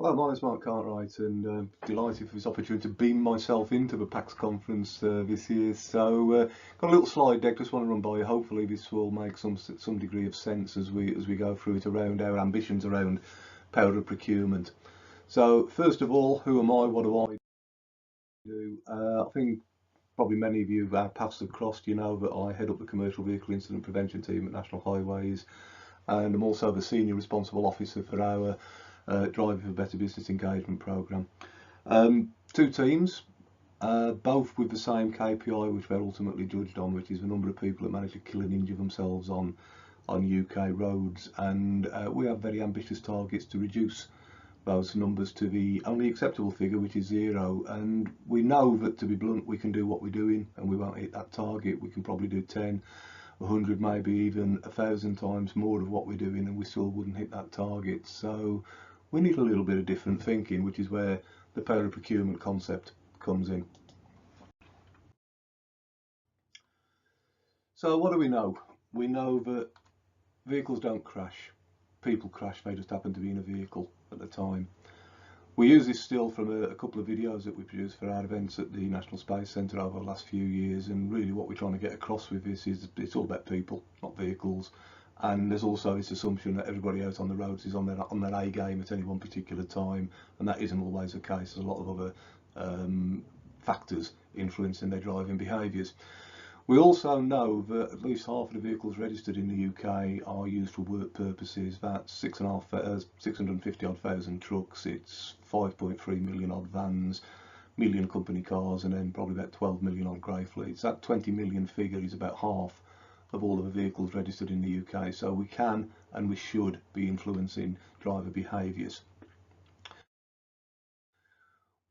Hello, my name's Mark Cartwright, and delighted for this opportunity to beam myself into the PACTS conference this year. So, got a little slide deck. Just want to run by you. Hopefully, this will make some degree of sense as we go through it around our ambitions around powder procurement. So, first of all, who am I? What do I do? I think probably many of you, our paths have crossed. You know that I head up the commercial vehicle incident prevention team at National Highways, and I'm also the senior responsible officer for our Driving for Better Business Engagement programme. Two teams, both with the same KPI which we're ultimately judged on, which is the number of people that manage to kill and injure themselves on UK roads, and we have very ambitious targets to reduce those numbers to the only acceptable figure, which is 0. And we know that, to be blunt, we can do what we're doing and we won't hit that target. We can probably do 10, 100, maybe even 1,000 times more of what we're doing, and we still wouldn't hit that target. So we need a little bit of different thinking, which is where the powder procurement concept comes in. So what do we know? We know that vehicles don't crash. People crash, they just happen to be in a vehicle at the time. We use this still from a couple of videos that we produced for our events at the National Space Centre over the last few years, and really what we're trying to get across with this is it's all about people, not vehicles. And there's also this assumption that everybody out on the roads is on their A game at any one particular time, and that isn't always the case. There's a lot of other factors influencing their driving behaviours. We also know that at least half of the vehicles registered in the UK are used for work purposes. That's 650 odd thousand trucks, it's 5.3 million odd vans, million company cars, and then probably about 12 million odd grey fleets. That 20 million figure is about half of all of the vehicles registered in the UK, so we can and we should be influencing driver behaviours.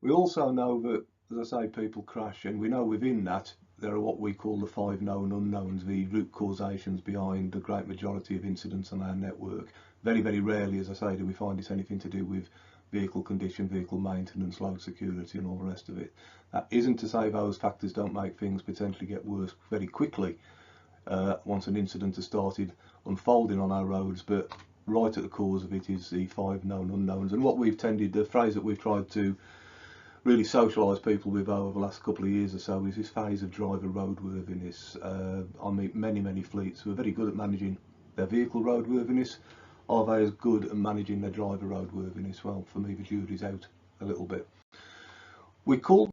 We also know that, as I say, people crash, and we know within that there are what we call the 5 known unknowns, the root causations behind the great majority of incidents on our network. Very, very rarely, as I say, do we find it's anything to do with vehicle condition, vehicle maintenance, load security and all the rest of it. That isn't to say those factors don't make things potentially get worse very quickly once an incident has started unfolding on our roads, but right at the cause of it is the 5 known unknowns. And what we've tended, the phrase that we've tried to really socialise people with over the last couple of years or so, is this phase of driver roadworthiness. I meet many fleets who are very good at managing their vehicle roadworthiness. Are they as good at managing their driver roadworthiness? Well, for me the jury's out a little bit. We call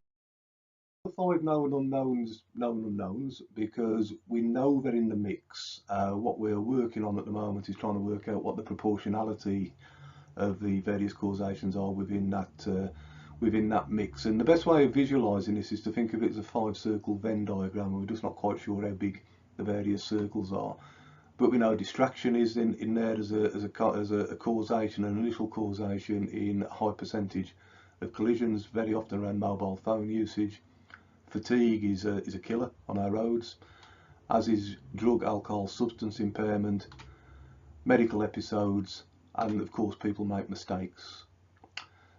the 5 known unknowns because we know they're in the mix. What we're working on at the moment is trying to work out what the proportionality of the various causations are within that mix. And the best way of visualising this is to think of it as a 5-circle Venn diagram, and we're just not quite sure how big the various circles are. But we know distraction is in there as a causation, an initial causation in a high percentage of collisions, very often around mobile phone usage. Fatigue is a killer on our roads, as is drug, alcohol, substance impairment, medical episodes, and of course people make mistakes.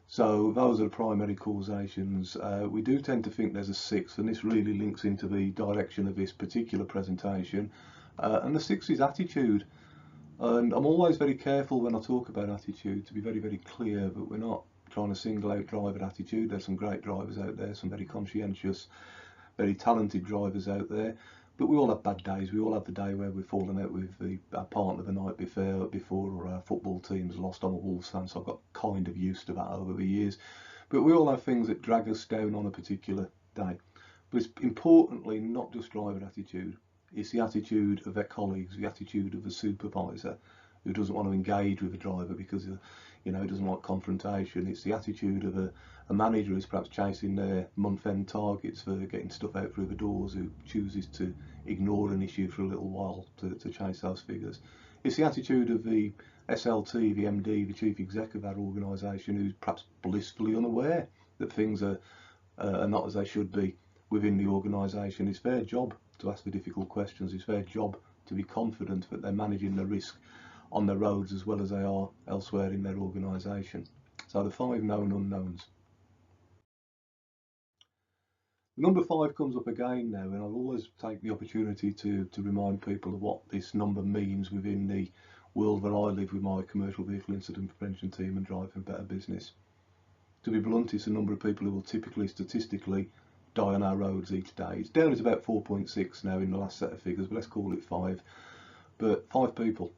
So those are the primary causations. We do tend to think there's a 6th, and this really links into the direction of this particular presentation. And the 6th is attitude. And I'm always very careful when I talk about attitude to be very, very clear that we're not trying to single out driver attitude. There's some great drivers out there, some very conscientious, very talented drivers out there. But we all have bad days. We all have the day where we've fallen out with our partner the night before, or our football team's lost on a Wolves fan, so I've got kind of used to that over the years. But we all have things that drag us down on a particular day. But it's importantly not just driver attitude. It's the attitude of their colleagues, the attitude of the supervisor who doesn't want to engage with the driver because he doesn't like confrontation. It's the attitude of a manager who's perhaps chasing their month-end targets for getting stuff out through the doors, who chooses to ignore an issue for a little while to chase those figures. It's the attitude of the SLT, the MD, the chief exec of that organisation, who's perhaps blissfully unaware that things are not as they should be within the organisation. It's their job to ask the difficult questions. It's their job to be confident that they're managing the risk on the roads as well as they are elsewhere in their organisation. So the 5 known unknowns. Number 5 comes up again now, and I'll always take the opportunity to remind people of what this number means within the world where I live with my commercial vehicle incident prevention team and driving better business. To be blunt, it's the number of people who will typically, statistically, die on our roads each day. It's down to about 4.6 now in the last set of figures, but let's call it 5. But 5 people.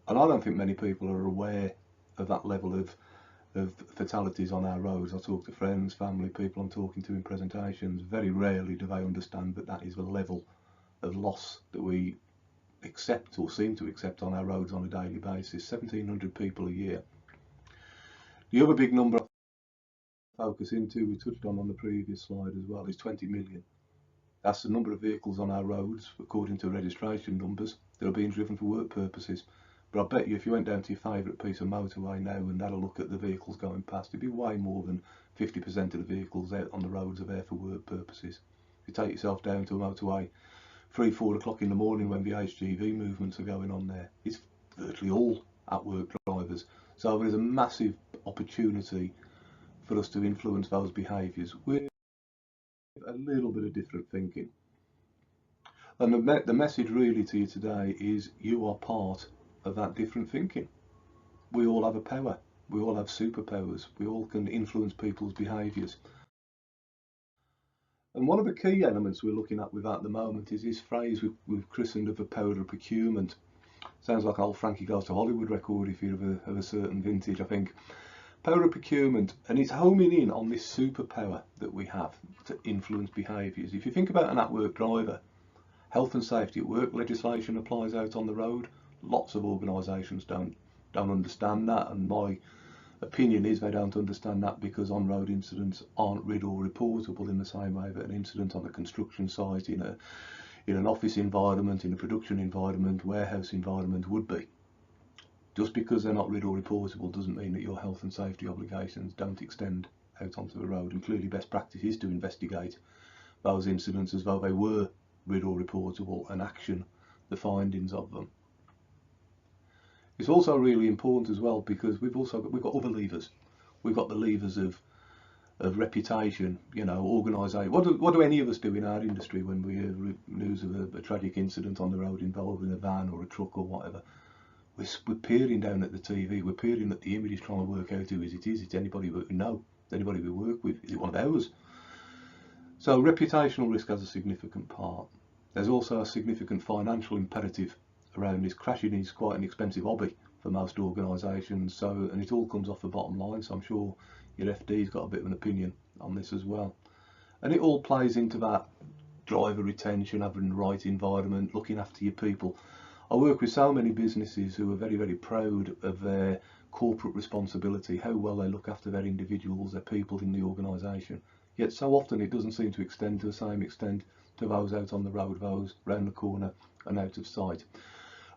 And I don't think many people are aware of that level of fatalities on our roads. I talk to friends, family, people I'm talking to in presentations. Very rarely do they understand that that is the level of loss that we accept or seem to accept on our roads on a daily basis. 1,700 people a year. The other big number I focus into, we touched on the previous slide as well, is 20 million. That's the number of vehicles on our roads, according to registration numbers, that are being driven for work purposes. But I bet you if you went down to your favourite piece of motorway now and had a look at the vehicles going past, it'd be way more than 50% of the vehicles out on the roads are there for work purposes. If you take yourself down to a motorway 3-4 o'clock in the morning when the HGV movements are going on there, it's virtually all at work drivers. So there's a massive opportunity for us to influence those behaviours with a little bit of different thinking. And the message really to you today is you are part of that different thinking. We all have a power. We all have superpowers. We all can influence people's behaviours. And one of the key elements we're looking at with that at the moment is this phrase we've christened of the power of procurement. Sounds like an old Frankie Goes to Hollywood record if you're of a certain vintage, I think. Power of procurement, and it's homing in on this superpower that we have to influence behaviours. If you think about an at-work driver, health and safety at work legislation applies out on the road. Lots of organisations don't understand that, and my opinion is they don't understand that because on-road incidents aren't RID or reportable in the same way that an incident on a construction site, in an office environment, in a production environment, warehouse environment would be. Just because they're not RID or reportable doesn't mean that your health and safety obligations don't extend out onto the road, and clearly best practice is to investigate those incidents as though they were RID or reportable and action the findings of them. It's also really important as well because we've got other levers. We've got the levers of reputation, organisation. What do any of us do in our industry when we hear news of a tragic incident on the road involving a van or a truck or whatever? We're peering down at the TV. We're peering at the images, trying to work out who is. It's anybody we know, anybody we work with. Is it one of ours? So reputational risk has a significant part. There's also a significant financial imperative around this. Crashing is quite an expensive hobby for most organisations, and it all comes off the bottom line, so I'm sure your FD's got a bit of an opinion on this as well. And it all plays into that driver retention, having the right environment, looking after your people. I work with so many businesses who are very, very proud of their corporate responsibility, how well they look after their individuals, their people in the organisation. Yet so often it doesn't seem to extend to the same extent to those out on the road, those round the corner and out of sight.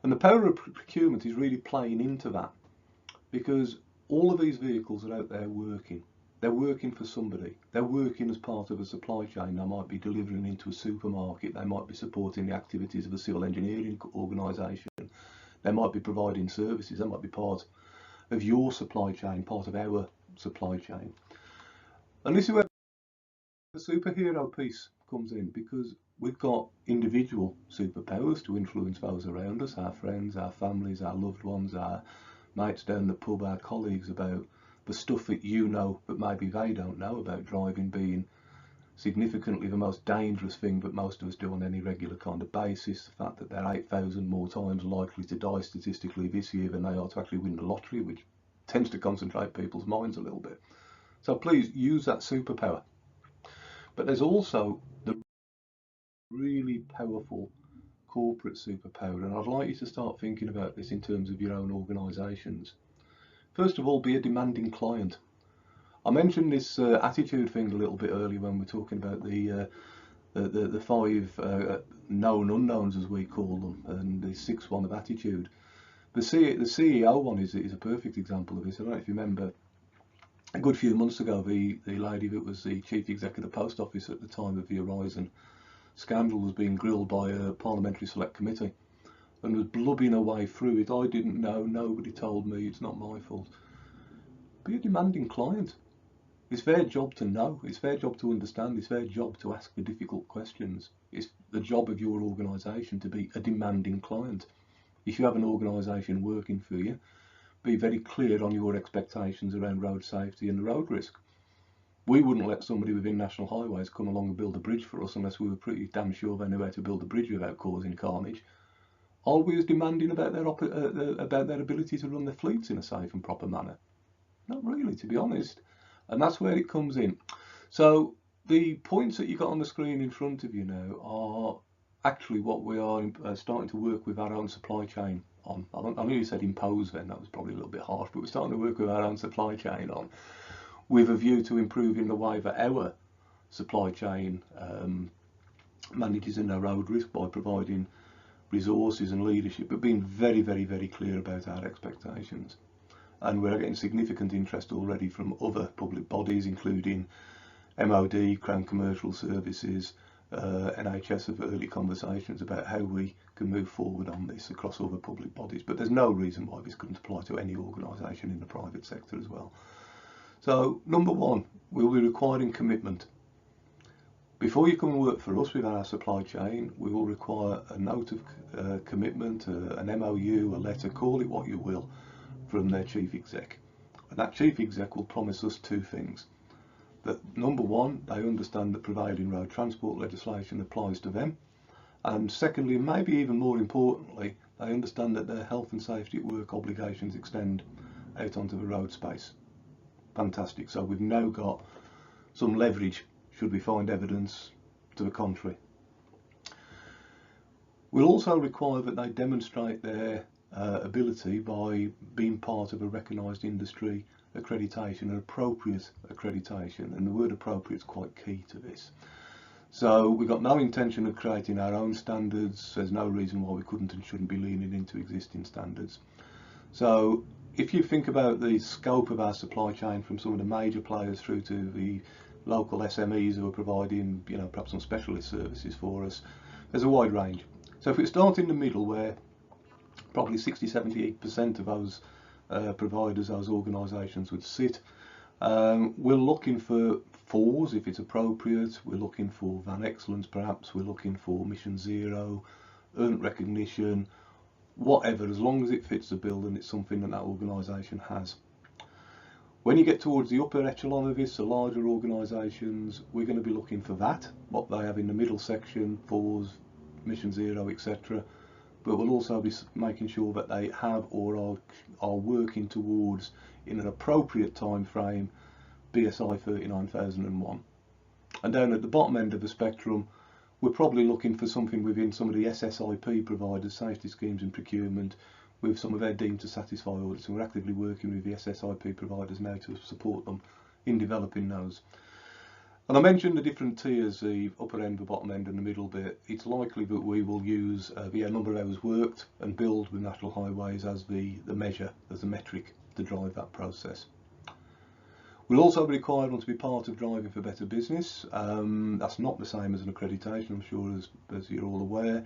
And the power of procurement is really playing into that, because all of these vehicles are out there working. They're working for somebody. They're working as part of a supply chain. They might be delivering into a supermarket. They might be supporting the activities of a civil engineering organisation. They might be providing services. They might be part of your supply chain, part of our supply chain. And this is where the superhero piece comes in, because we've got individual superpowers to influence those around us, our friends, our families, our loved ones, our mates down the pub, our colleagues, about the stuff that you know but maybe they don't know about driving being significantly the most dangerous thing that most of us do on any regular kind of basis. The fact that they're 8,000 more times likely to die statistically this year than they are to actually win the lottery, which tends to concentrate people's minds a little bit. So please use that superpower. But there's also the really powerful corporate superpower, and I'd like you to start thinking about this in terms of your own organisations. First of all, be a demanding client. I mentioned this attitude thing a little bit earlier when we're talking about the 5 known unknowns, as we call them, and the 6th one of attitude. The CEO one is a perfect example of this. I don't know if you remember, a good few months ago, the lady that was the chief executive of the post office at the time of the Horizon scandal was being grilled by a parliamentary select committee and was blubbing away through it. I didn't know, nobody told me, it's not my fault. Be a demanding client. It's their job to know, it's their job to understand, it's their job to ask the difficult questions. It's the job of your organisation to be a demanding client. if you have an organisation working for you, be very clear on your expectations around road safety and the road risk. We wouldn't let somebody within National Highways come along and build a bridge for us unless we were pretty damn sure they knew how to build a bridge without causing carnage. Are we as demanding about their ability to run their fleets in a safe and proper manner? Not really, to be honest. And that's where it comes in. So the points that you got on the screen in front of you now are actually what we are starting to work with our own supply chain on. I know you said impose then, that was probably a little bit harsh, but we're starting to work with our own supply chain on, with a view to improving the way that our supply chain manages in their road risk by providing resources and leadership, but being very, very, very clear about our expectations. And we're getting significant interest already from other public bodies, including MOD, Crown Commercial Services, NHS, of early conversations about how we can move forward on this across other public bodies. But there's no reason why this couldn't apply to any organisation in the private sector as well. So, number one, we'll be requiring commitment. Before you come and work for us with our supply chain, we will require a note of commitment, an MOU, a letter, call it what you will, from their chief exec. And that chief exec will promise us two things. That number one, they understand that prevailing road transport legislation applies to them. And secondly, and maybe even more importantly, they understand that their health and safety at work obligations extend out onto the road space. Fantastic. So we've now got some leverage should we find evidence to the contrary. We'll also require that they demonstrate their ability by being part of a recognised industry accreditation, an appropriate accreditation, and the word appropriate is quite key to this. So we've got no intention of creating our own standards. There's no reason why we couldn't and shouldn't be leaning into existing standards. So if you think about the scope of our supply chain, from some of the major players through to the local SMEs who are providing, perhaps some specialist services for us, there's a wide range. So if we start in the middle, where probably 60–70% of those providers, those organisations would sit, we're looking for FORs if it's appropriate, we're looking for Van Excellence perhaps, we're looking for Mission Zero, earned recognition, whatever, as long as it fits the bill and it's something that organisation has. When you get towards the upper echelon of this, the larger organisations, we're going to be looking for that, what they have in the middle section, FORs, Mission Zero, etc. But we'll also be making sure that they have or are working towards, in an appropriate time frame, BSI 39001. And down at the bottom end of the spectrum, we're probably looking for something within some of the SSIP providers, safety schemes and procurement, with some of their deemed to satisfy audits, and we're actively working with the SSIP providers now to support them in developing those. And I mentioned the different tiers, the upper end, the bottom end and the middle bit. It's likely that we will use the number of hours worked and billed with National Highways as the measure, as the metric to drive that process. We'll also be required to be part of Driving for Better Business. That's not the same as an accreditation, I'm sure, as you're all aware.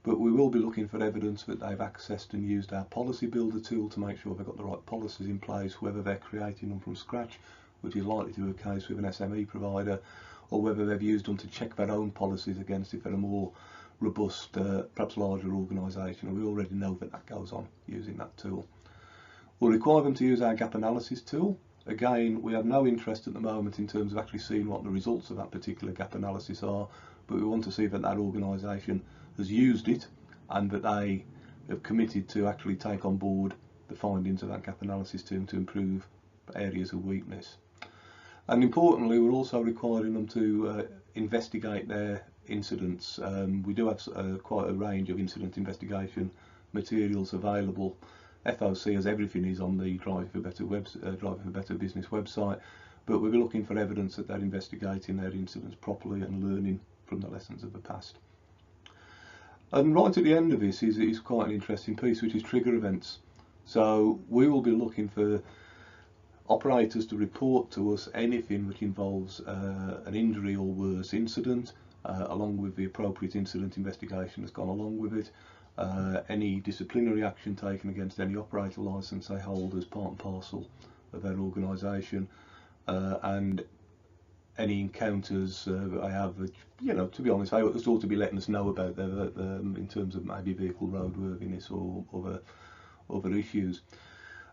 But we will be looking for evidence that they've accessed and used our policy builder tool to make sure they've got the right policies in place, whether they're creating them from scratch, which is likely to be the case with an SME provider, or whether they've used them to check their own policies against if they're a more robust, perhaps larger organisation, and we already know that that goes on using that tool. We'll require them to use our gap analysis tool. Again, we have no interest at the moment in terms of actually seeing what the results of that particular gap analysis are, but we want to see that that organisation has used it and that they have committed to actually take on board the findings of that gap analysis team to improve areas of weakness. And importantly, we're also requiring them to investigate their incidents. We do have quite a range of incident investigation materials available. FOC, as everything is, on the Driving for Better Business website, but we'll be looking for evidence that they're investigating their incidents properly and learning from the lessons of the past. And right at the end of this is quite an interesting piece, which is trigger events. So we will be looking for operators to report to us anything which involves an injury or worse incident, along with the appropriate incident investigation that's gone along with it, any disciplinary action taken against any operator licence they hold as part and parcel of their organisation, and any encounters I have, you know, to be honest, they ought to be letting us know about them in terms of maybe vehicle roadworthiness or other issues.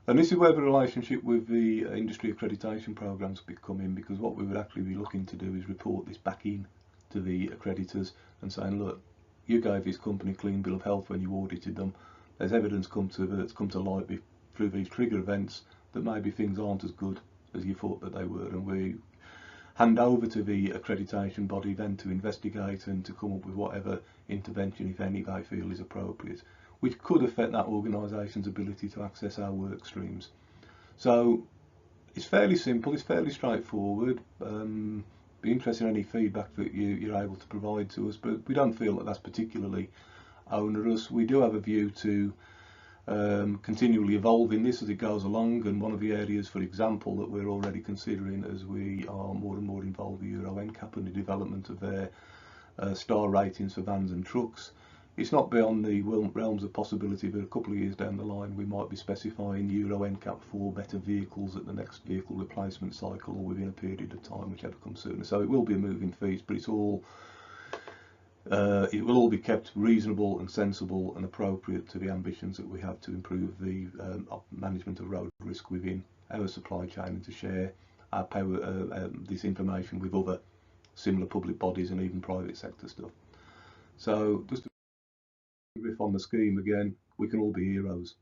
And this is where the relationship with the industry accreditation programs come in, because what we would actually be looking to do is report this back in to the accreditors and saying, look, you gave this company a clean bill of health when you audited them. There's evidence that's come to light through these trigger events that maybe things aren't as good as you thought that they were, and we hand over to the accreditation body then to investigate and to come up with whatever intervention, if any, they feel is appropriate, which could affect that organisation's ability to access our work streams. So it's fairly simple, it's fairly straightforward. Be interested in any feedback that you're able to provide to us, but we don't feel that that's particularly onerous. We do have a view to continually evolving this as it goes along, and one of the areas, for example, that we're already considering as we are more and more involved with Euro NCAP and the development of their star ratings for vans and trucks. It's not beyond the realms of possibility that a couple of years down the line we might be specifying Euro NCAP for better vehicles at the next vehicle replacement cycle or within a period of time, whichever comes sooner. So it will be a moving feast, but it will all be kept reasonable and sensible and appropriate to the ambitions that we have to improve the management of road risk within our supply chain, and to share our this information with other similar public bodies and even private sector stuff. So just to riff on the scheme again, we can all be heroes.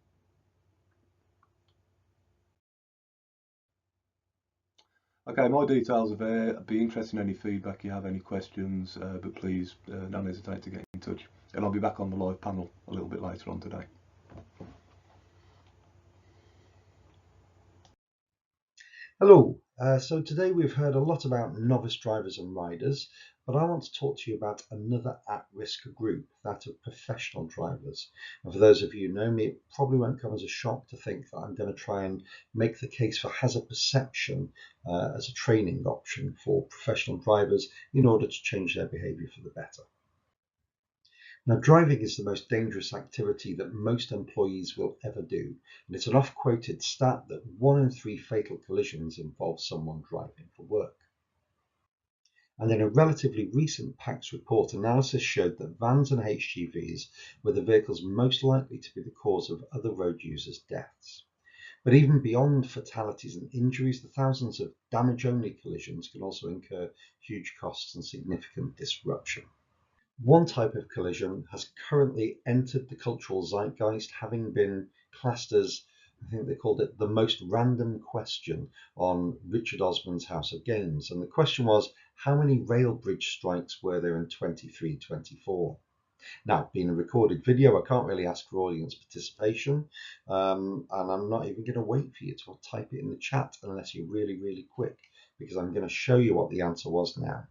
Okay, my details are there. I'd be interested in any feedback you have, any questions, but please don't hesitate to get in touch. And I'll be back on the live panel a little bit later on today. Hello, so today we've heard a lot about novice drivers and riders, but I want to talk to you about another at-risk group, that of professional drivers. And for those of you who know me, it probably won't come as a shock to think that I'm going to try and make the case for hazard perception as a training option for professional drivers in order to change their behaviour for the better. Now, driving is the most dangerous activity that most employees will ever do, and it's an oft-quoted stat that 1 in 3 fatal collisions involve someone driving for work. And in a relatively recent PACTS report, analysis showed that vans and HGVs were the vehicles most likely to be the cause of other road users' deaths. But even beyond fatalities and injuries, the thousands of damage-only collisions can also incur huge costs and significant disruption. One type of collision has currently entered the cultural zeitgeist, having been classed as, I think they called it, the most random question on Richard Osman's House of Games. And the question was, how many rail bridge strikes were there in 23-24? Now, being a recorded video, I can't really ask for audience participation, and I'm not even going to wait for you to type it in the chat unless you're really, really quick, because I'm going to show you what the answer was now.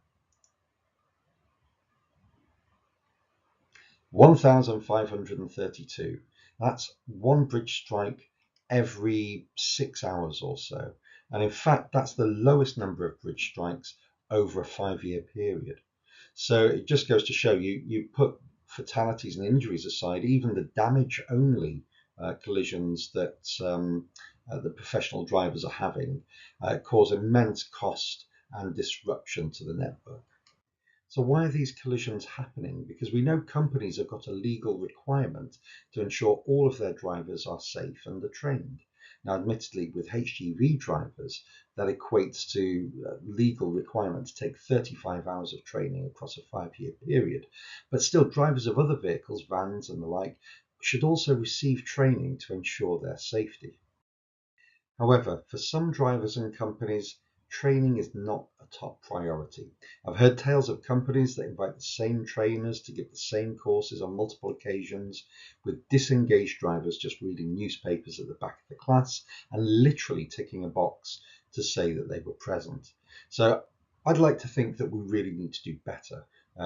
1,532. That's one bridge strike every 6 hours or so. And in fact, that's the lowest number of bridge strikes over a 5-year period. So it just goes to show you put fatalities and injuries aside, even the damage only collisions that the professional drivers are having cause immense cost and disruption to the network. So why are these collisions happening? Because we know companies have got a legal requirement to ensure all of their drivers are safe and are trained. Now, admittedly, with HGV drivers, that equates to legal requirement to take 35 hours of training across a 5-year period. But still, drivers of other vehicles, vans and the like, should also receive training to ensure their safety. However, for some drivers and companies, training is not a top priority. I've heard tales of companies that invite the same trainers to give the same courses on multiple occasions, with disengaged drivers just reading newspapers at the back of the class and literally ticking a box to say that they were present. So I'd like to think that we really need to do better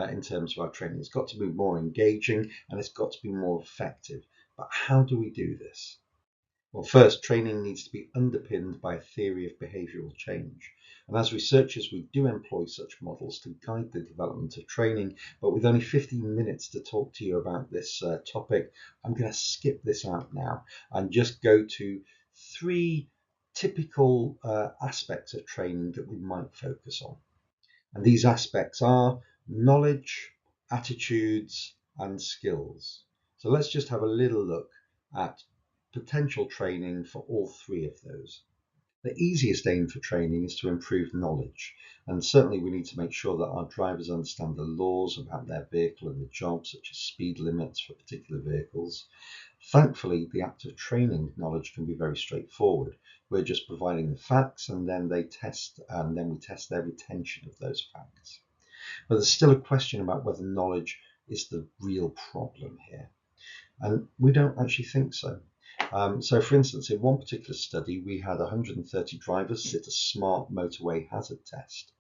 in terms of our training. It's got to be more engaging and it's got to be more effective. But how do we do this? Well, first, training needs to be underpinned by a theory of behavioural change. And as researchers, we do employ such models to guide the development of training. But with only 15 minutes to talk to you about this topic, I'm going to skip this out now and just go to 3 typical aspects of training that we might focus on. And these aspects are knowledge, attitudes, and skills. So let's just have a little look at potential training for all three of those. The easiest aim for training is to improve knowledge, and certainly we need to make sure that our drivers understand the laws about their vehicle and the job, such as speed limits for particular vehicles. Thankfully, the act of training knowledge can be very straightforward. We're just providing the facts, and then we test their retention of those facts. But there's still a question about whether knowledge is the real problem here, and we don't actually think so. So for instance, in one particular study, we had 130 drivers sit a smart motorway hazard test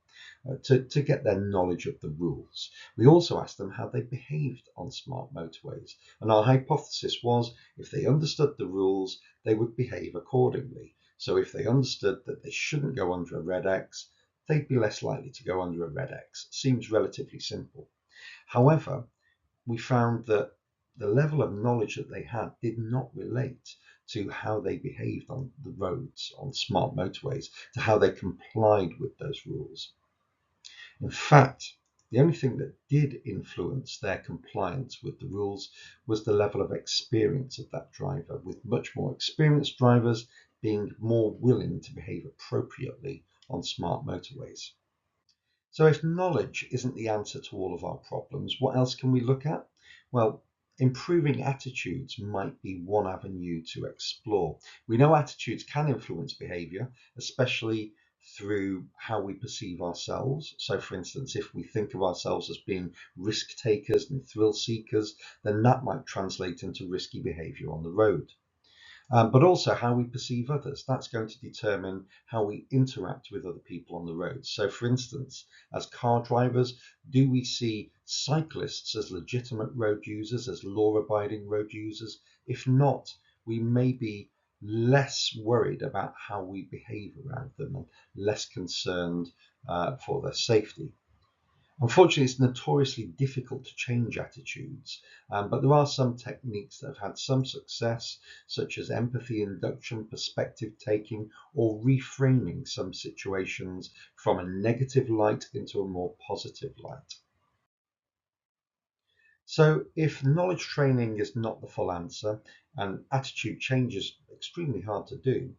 to get their knowledge of the rules. We also asked them how they behaved on smart motorways, and our hypothesis was if they understood the rules, they would behave accordingly. So if they understood that they shouldn't go under a red X, they'd be less likely to go under a red X. Seems relatively simple. However, we found that the level of knowledge that they had did not relate to how they behaved on the roads, on smart motorways, to how they complied with those rules. In fact, the only thing that did influence their compliance with the rules was the level of experience of that driver, with much more experienced drivers being more willing to behave appropriately on smart motorways. So if knowledge isn't the answer to all of our problems, what else can we look at? Well, improving attitudes might be one avenue to explore. We know attitudes can influence behaviour, especially through how we perceive ourselves. So for instance, if we think of ourselves as being risk takers and thrill seekers, then that might translate into risky behaviour on the road. But also how we perceive others. That's going to determine how we interact with other people on the road. So for instance, as car drivers, do we see cyclists as legitimate road users, as law-abiding road users? If not, we may be less worried about how we behave around them and less concerned for their safety. Unfortunately, it's notoriously difficult to change attitudes, but there are some techniques that have had some success, such as empathy induction, perspective taking, or reframing some situations from a negative light into a more positive light. So if knowledge training is not the full answer and attitude change is extremely hard to do,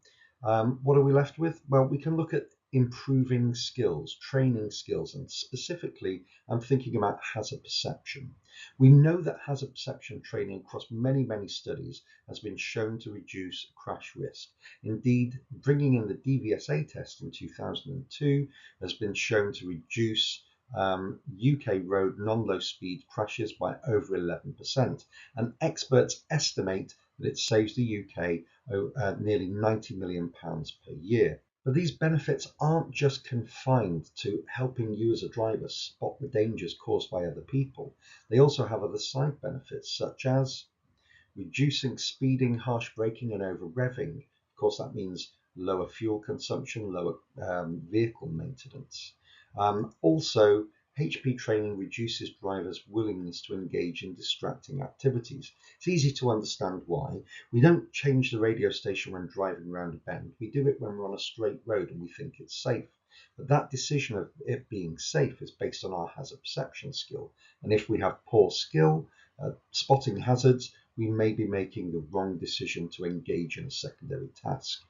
what are we left with? Well, we can look at improving skills, training skills, and specifically I'm thinking about hazard perception. We know that hazard perception training across many studies has been shown to reduce crash risk. Indeed, bringing in the DVSA test in 2002 has been shown to reduce UK road non-low speed crashes by over 11%, and experts estimate that it saves the UK nearly £90 million per year. But these benefits aren't just confined to helping you as a driver spot the dangers caused by other people. They also have other side benefits, such as reducing speeding, harsh braking, and over revving. Of course, that means lower fuel consumption, lower vehicle maintenance. Also, HP training reduces drivers' willingness to engage in distracting activities. It's easy to understand why. We don't change the radio station when driving around a bend. We do it when we're on a straight road and we think it's safe. But that decision of it being safe is based on our hazard perception skill. And if we have poor skill at spotting hazards, we may be making the wrong decision to engage in a secondary task.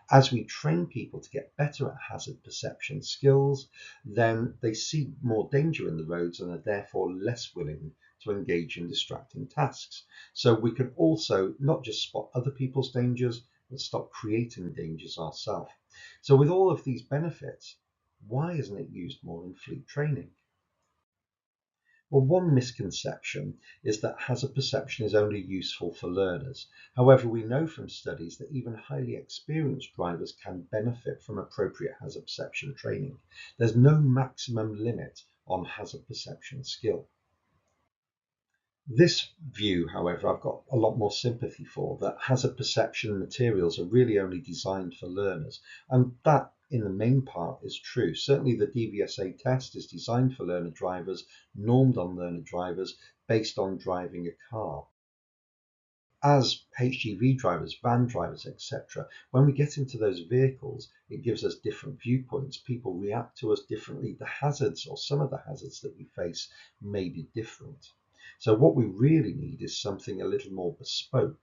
As we train people to get better at hazard perception skills, then they see more danger in the roads and are therefore less willing to engage in distracting tasks. So we can also not just spot other people's dangers, but stop creating dangers ourselves. So with all of these benefits, why isn't it used more in fleet training? Well, one misconception is that hazard perception is only useful for learners. However, we know from studies that even highly experienced drivers can benefit from appropriate hazard perception training. There's no maximum limit on hazard perception skill. This view, however, I've got a lot more sympathy for, that hazard perception materials are really only designed for learners, and that in the main part is true. Certainly the DVSA test is designed for learner drivers, normed on learner drivers, based on driving a car. as HGV drivers, van drivers, etc., when we get into those vehicles, it gives us different viewpoints. People react to us differently. The hazards, or some of the hazards that we face, may be different. So what we really need is something a little more bespoke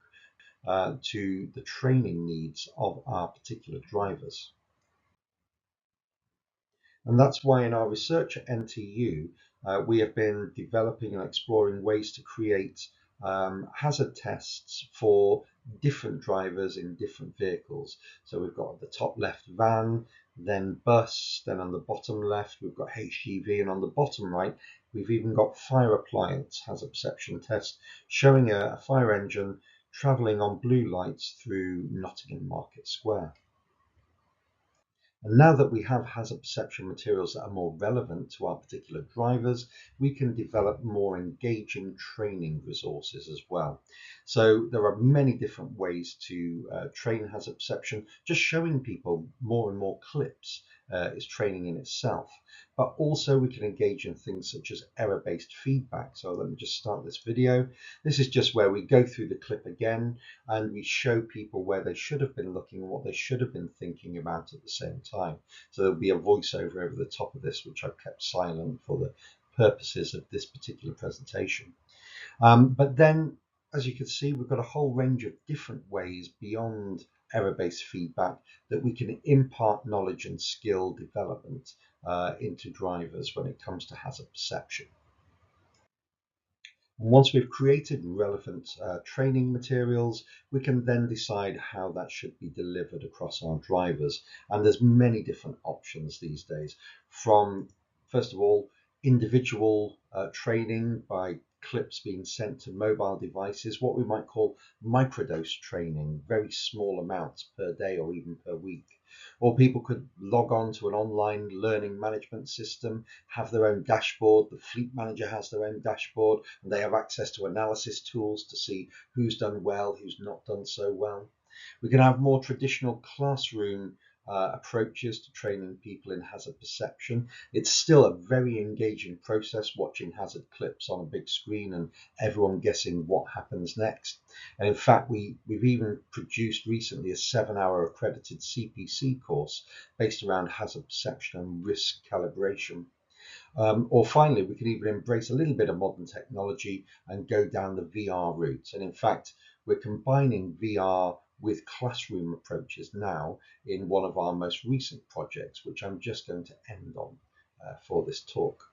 to the training needs of our particular drivers. And that's why in our research at NTU, we have been developing and exploring ways to create hazard tests for different drivers in different vehicles. So we've got at the top left van, then bus, then on the bottom left we've got HGV, and on the bottom right we've even got fire appliance hazard perception test showing a fire engine travelling on blue lights through Nottingham Market Square. And now that we have hazard perception materials that are more relevant to our particular drivers, we can develop more engaging training resources as well. So there are many different ways to train hazard perception. Just showing people more and more clips is training in itself. But also we can engage in things such as error-based feedback. So let me just start this video. This is just where we go through the clip again and we show people where they should have been looking and what they should have been thinking about at the same time. So there'll be a voiceover over the top of this, which I've kept silent for the purposes of this particular presentation. But then, as you can see, we've got a whole range of different ways beyond error-based feedback that we can impart knowledge and skill development into drivers when it comes to hazard perception. And once we've created relevant training materials, we can then decide how that should be delivered across our drivers. And there's many different options these days, from, first of all, individual training by clips being sent to mobile devices, what we might call microdose training, very small amounts per day or even per week. Or people could log on to an online learning management system, have their own dashboard. The fleet manager has their own dashboard, and they have access to analysis tools to see who's done well, who's not done so well. We can have more traditional classroom approaches to training people in hazard perception. It's still a very engaging process, watching hazard clips on a big screen and everyone guessing what happens next. And in fact, we've even produced recently a 7-hour accredited CPC course based around hazard perception and risk calibration. Or finally, we could even embrace a little bit of modern technology and go down the VR route. And in fact, we're combining VR with classroom approaches now in one of our most recent projects, which I'm just going to end on for this talk.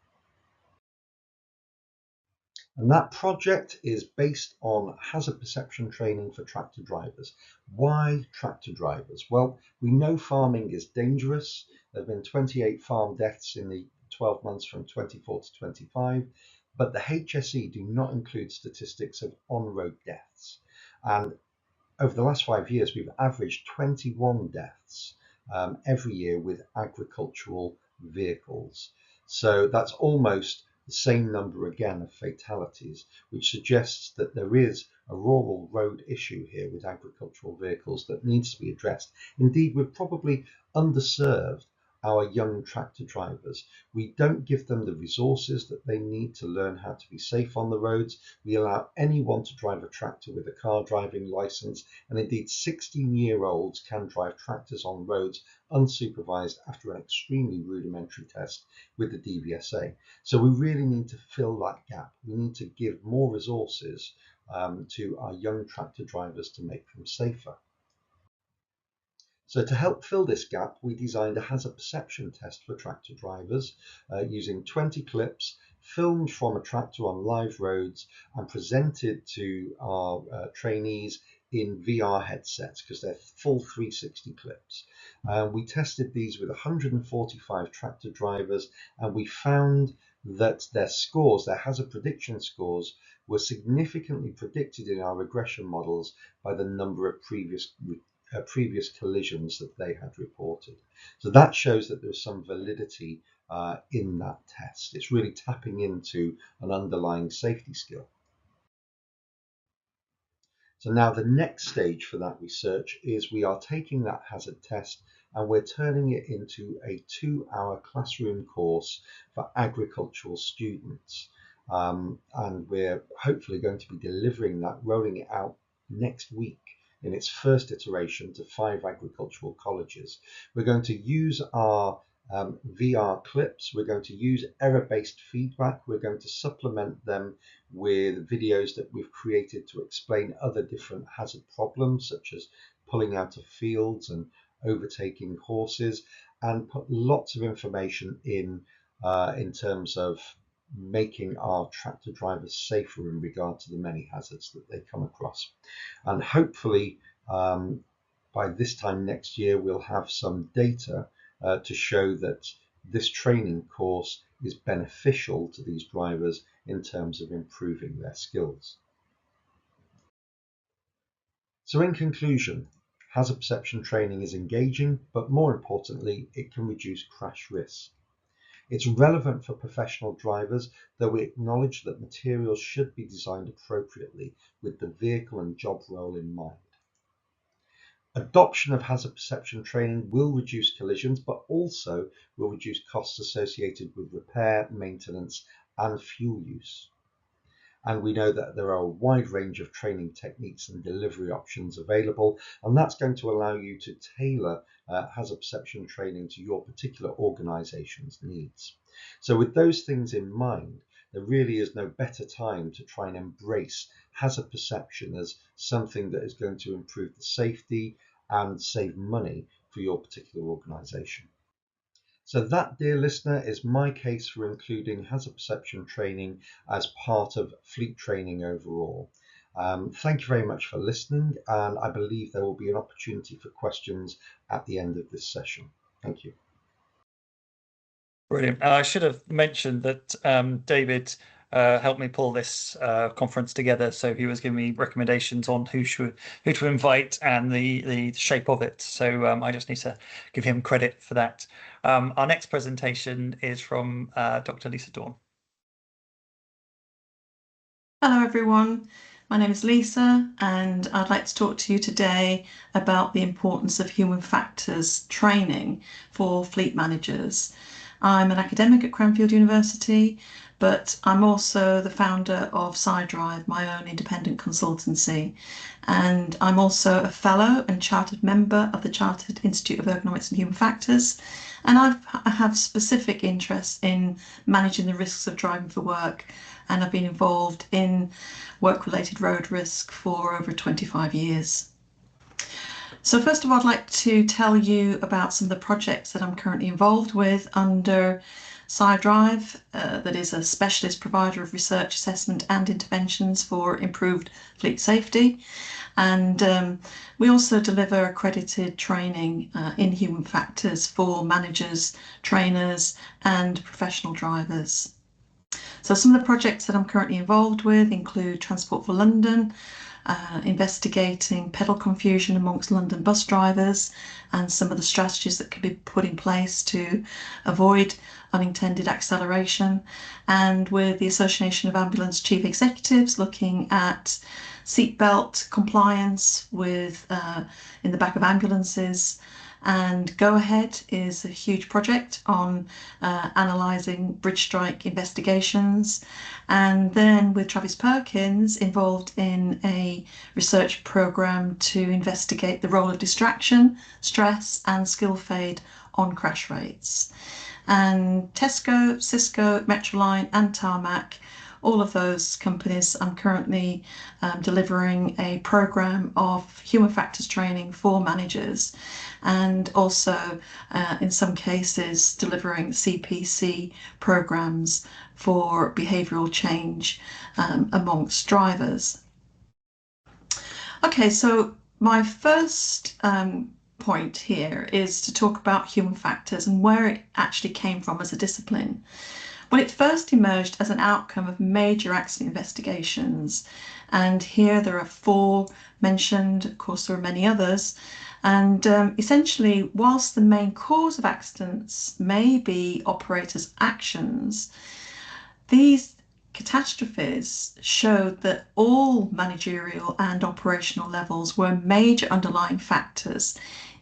And that project is based on hazard perception training for tractor drivers. Why tractor drivers? Well, we know farming is dangerous. There have been 28 farm deaths in the 12 months from 24 to 25, but the HSE do not include statistics of on-road deaths. And over the last 5 years, we've averaged 21 deaths every year with agricultural vehicles. So that's almost the same number again of fatalities, which suggests that there is a rural road issue here with agricultural vehicles that needs to be addressed. Indeed, we've probably underserved our young tractor drivers. We don't give them the resources that they need to learn how to be safe on the roads. We allow anyone to drive a tractor with a car driving license, and indeed 16-year-olds can drive tractors on roads unsupervised after an extremely rudimentary test with the DVSA. So we really need to fill that gap. We need to give more resources to our young tractor drivers to make them safer. So to help fill this gap, we designed a hazard perception test for tractor drivers using 20 clips filmed from a tractor on live roads and presented to our trainees in VR headsets because they're full 360 clips. We tested these with 145 tractor drivers and we found that their scores, their hazard prediction scores, were significantly predicted in our regression models by the number of previous collisions that they had reported. So that shows that there's some validity in that test. It's really tapping into an underlying safety skill. So now the next stage for that research is we are taking that hazard test and we're turning it into a 2-hour classroom course for agricultural students. And we're hopefully going to be delivering that, rolling it out next week in its first iteration to 5 agricultural colleges. We're going to use our VR clips, we're going to use error-based feedback, we're going to supplement them with videos that we've created to explain other different hazard problems, such as pulling out of fields and overtaking horses, and put lots of information in terms of making our tractor drivers safer in regard to the many hazards that they come across. And hopefully by this time next year we'll have some data to show that this training course is beneficial to these drivers in terms of improving their skills. So in conclusion, hazard perception training is engaging, but more importantly, it can reduce crash risk. It's relevant for professional drivers, though we acknowledge that materials should be designed appropriately with the vehicle and job role in mind. Adoption of hazard perception training will reduce collisions, but also will reduce costs associated with repair, maintenance, and fuel use. And we know that there are a wide range of training techniques and delivery options available, and that's going to allow you to tailor hazard perception training to your particular organisation's needs. So with those things in mind, there really is no better time to try and embrace hazard perception as something that is going to improve the safety and save money for your particular organisation. So that, dear listener, is my case for including hazard perception training as part of fleet training overall. Thank you very much for listening, and I believe there will be an opportunity for questions at the end of this session. Thank you. Brilliant. I should have mentioned that David helped me pull this conference together, so he was giving me recommendations on who to invite and the shape of it. So I just need to give him credit for that. Our next presentation is from Dr. Lisa Dorn. Hello everyone, my name is Lisa and I'd like to talk to you today about the importance of human factors training for fleet managers. I'm an academic at Cranfield University, but I'm also the founder of SciDrive, my own independent consultancy. And I'm also a fellow and chartered member of the Chartered Institute of Ergonomics and Human Factors. And I have specific interest in managing the risks of driving for work. And I've been involved in work-related road risk for over 25 years. So first of all, I'd like to tell you about some of the projects that I'm currently involved with under SciDrive, that is a specialist provider of research, assessment and interventions for improved fleet safety. And we also deliver accredited training in human factors for managers, trainers and professional drivers. So some of the projects that I'm currently involved with include Transport for London, investigating pedal confusion amongst London bus drivers and some of the strategies that can be put in place to avoid unintended acceleration, and with the Association of Ambulance Chief Executives looking at seatbelt compliance with in the back of ambulances. And Go Ahead is a huge project on analysing bridge strike investigations. And then with Travis Perkins involved in a research programme to investigate the role of distraction, stress and skill fade on crash rates. And Tesco, Cisco, Metroline and Tarmac, all of those companies, I'm currently delivering a programme of human factors training for managers, and also in some cases delivering CPC programmes for behavioural change amongst drivers. Okay, so my first point here is to talk about human factors and where it actually came from as a discipline. Well, it first emerged as an outcome of major accident investigations, and here there are 4 mentioned. Of course there are many others, and essentially whilst the main cause of accidents may be operators' actions, these catastrophes showed that all managerial and operational levels were major underlying factors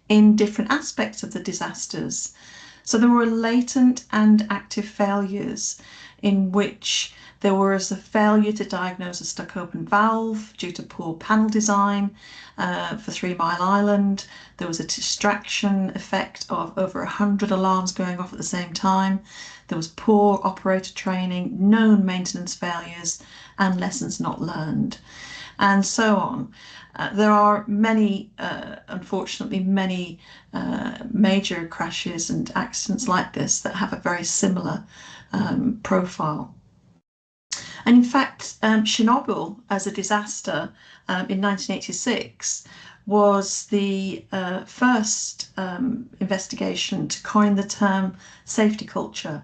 in different aspects of the disasters. So there were latent and active failures in which there was a failure to diagnose a stuck open valve due to poor panel design for 3 Mile Island. There was a distraction effect of over 100 alarms going off at the same time. There was poor operator training, known maintenance failures, and lessons not learned, and so on. There are many, unfortunately, many major crashes and accidents like this that have a very similar profile. And in fact, Chernobyl as a disaster in 1986 was the first investigation to coin the term safety culture,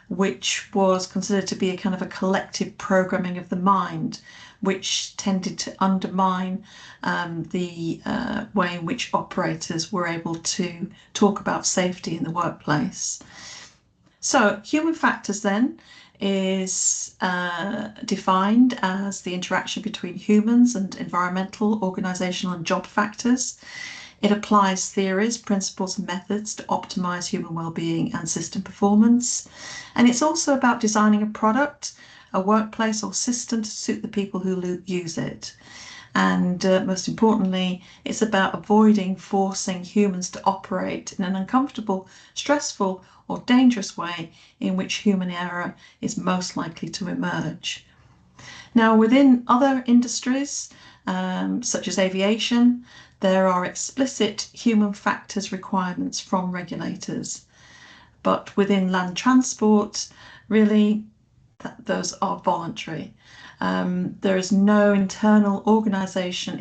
which was considered to be a kind of a collective programming of the mind, which tended to undermine the way in which operators were able to talk about safety in the workplace. So human factors then is defined as the interaction between humans and environmental, organisational and job factors. It applies theories, principles and methods to optimise human well-being and system performance. And it's also about designing a product, a workplace or system to suit the people who use it. And most importantly, it's about avoiding forcing humans to operate in an uncomfortable, stressful or dangerous way in which human error is most likely to emerge. Now, within other industries, such as aviation, there are explicit human factors requirements from regulators. But within land transport, really, those are voluntary. There is no international organisation,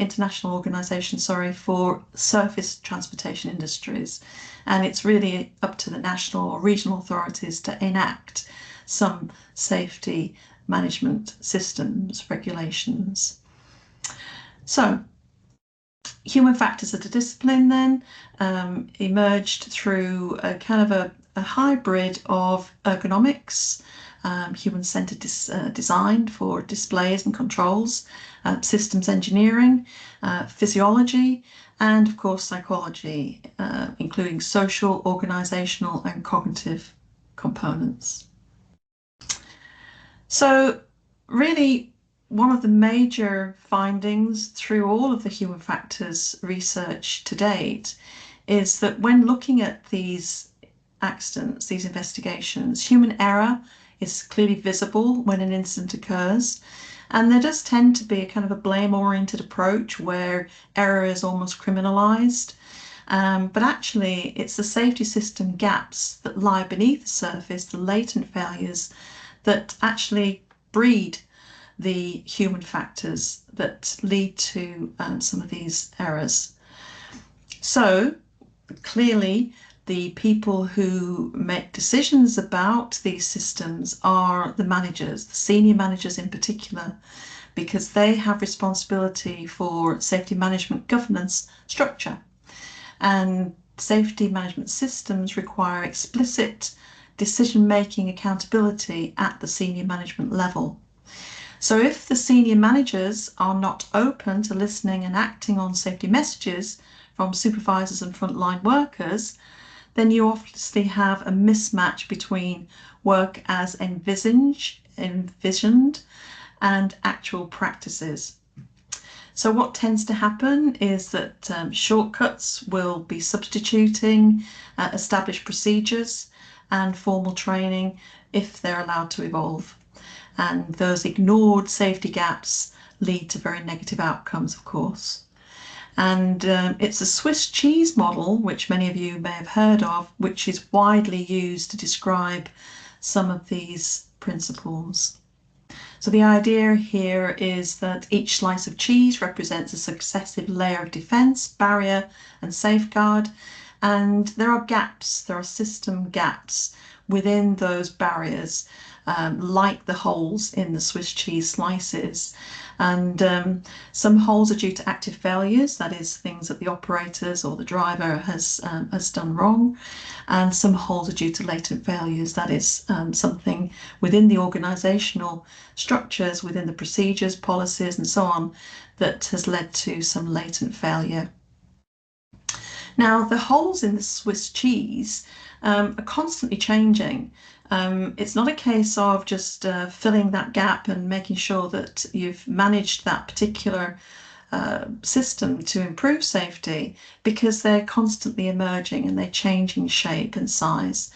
for surface transportation industries, and it's really up to the national or regional authorities to enact some safety management systems, regulations. So, human factors as a discipline then emerged through a kind of a hybrid of ergonomics, human-centered design for displays and controls, systems engineering, physiology, and of course psychology, including social, organisational and cognitive components. So really, one of the major findings through all of the human factors research to date is that when looking at these accidents, these investigations, human error is clearly visible when an incident occurs, and there does tend to be a kind of a blame-oriented approach where error is almost criminalised, but actually it's the safety system gaps that lie beneath the surface, the latent failures, that actually breed the human factors that lead to some of these errors. So clearly the people who make decisions about these systems are the managers, the senior managers in particular, because they have responsibility for safety management governance structure. And safety management systems require explicit decision-making accountability at the senior management level. So if the senior managers are not open to listening and acting on safety messages from supervisors and frontline workers, then you obviously have a mismatch between work as envisioned and actual practices. So what tends to happen is that shortcuts will be substituting established procedures and formal training if they're allowed to evolve. And those ignored safety gaps lead to very negative outcomes, of course. And it's a Swiss cheese model, which many of you may have heard of, which is widely used to describe some of these principles. So the idea here is that each slice of cheese represents a successive layer of defense, barrier and safeguard, and there are gaps, there are system gaps within those barriers, like the holes in the Swiss cheese slices. And some holes are due to active failures, that is things that the operators or the driver has done wrong, and some holes are due to latent failures, that is something within the organisational structures, within the procedures, policies and so on, that has led to some latent failure. Now, the holes in the Swiss cheese are constantly changing. It's not a case of just filling that gap and making sure that you've managed that particular system to improve safety, because they're constantly emerging and they change in shape and size.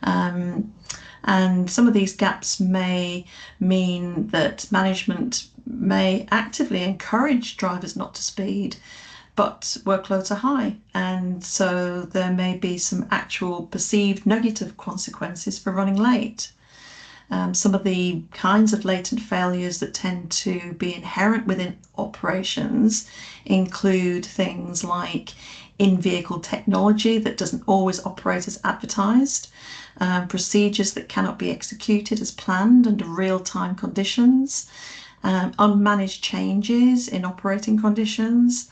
And some of these gaps may mean that management may actively encourage drivers not to speed, but workloads are high, and so there may be some actual perceived negative consequences for running late. Some of the kinds of latent failures that tend to be inherent within operations include things like in-vehicle technology that doesn't always operate as advertised, procedures that cannot be executed as planned under real-time conditions, unmanaged changes in operating conditions,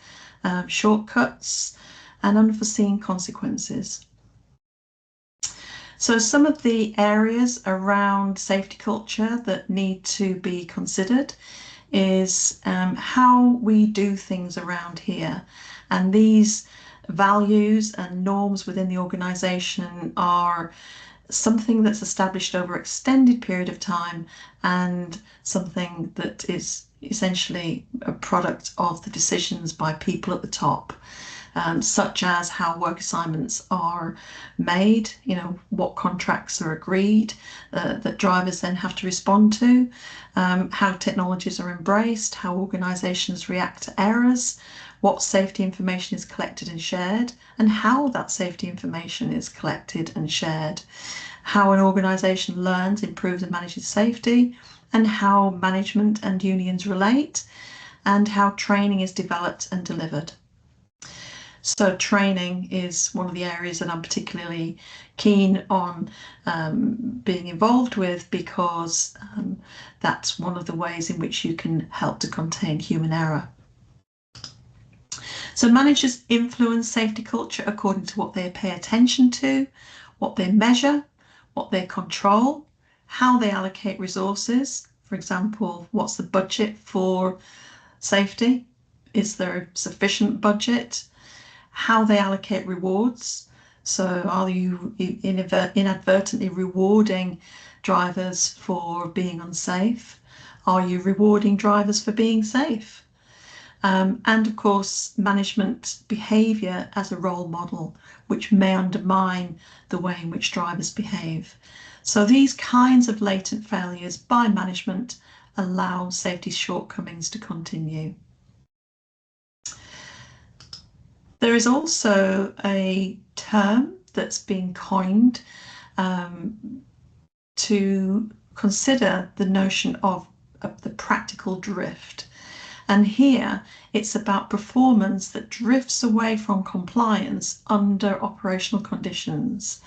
shortcuts, and unforeseen consequences. So some of the areas around safety culture that need to be considered is how we do things around here. And these values and norms within the organisation are something that's established over an extended period of time, and something that is essentially a product of the decisions by people at the top, such as how work assignments are made, what contracts are agreed that drivers then have to respond to, how technologies are embraced, how organisations react to errors, what safety information is collected and shared, and how that safety information is collected and shared, how an organisation learns, improves and manages safety, and how management and unions relate, and how training is developed and delivered. So training is one of the areas that I'm particularly keen on being involved with, because that's one of the ways in which you can help to contain human error. So managers influence safety culture according to what they pay attention to, what they measure, what they control, how they allocate resources. For example, what's the budget for safety? Is there a sufficient budget? How they allocate rewards. So are you inadvertently rewarding drivers for being unsafe? Are you rewarding drivers for being safe? And of course, management behaviour as a role model, which may undermine the way in which drivers behave. So these kinds of latent failures by management allow safety shortcomings to continue. There is also a term that's been coined to consider the notion of the practical drift. And here it's about performance that drifts away from compliance under operational conditions.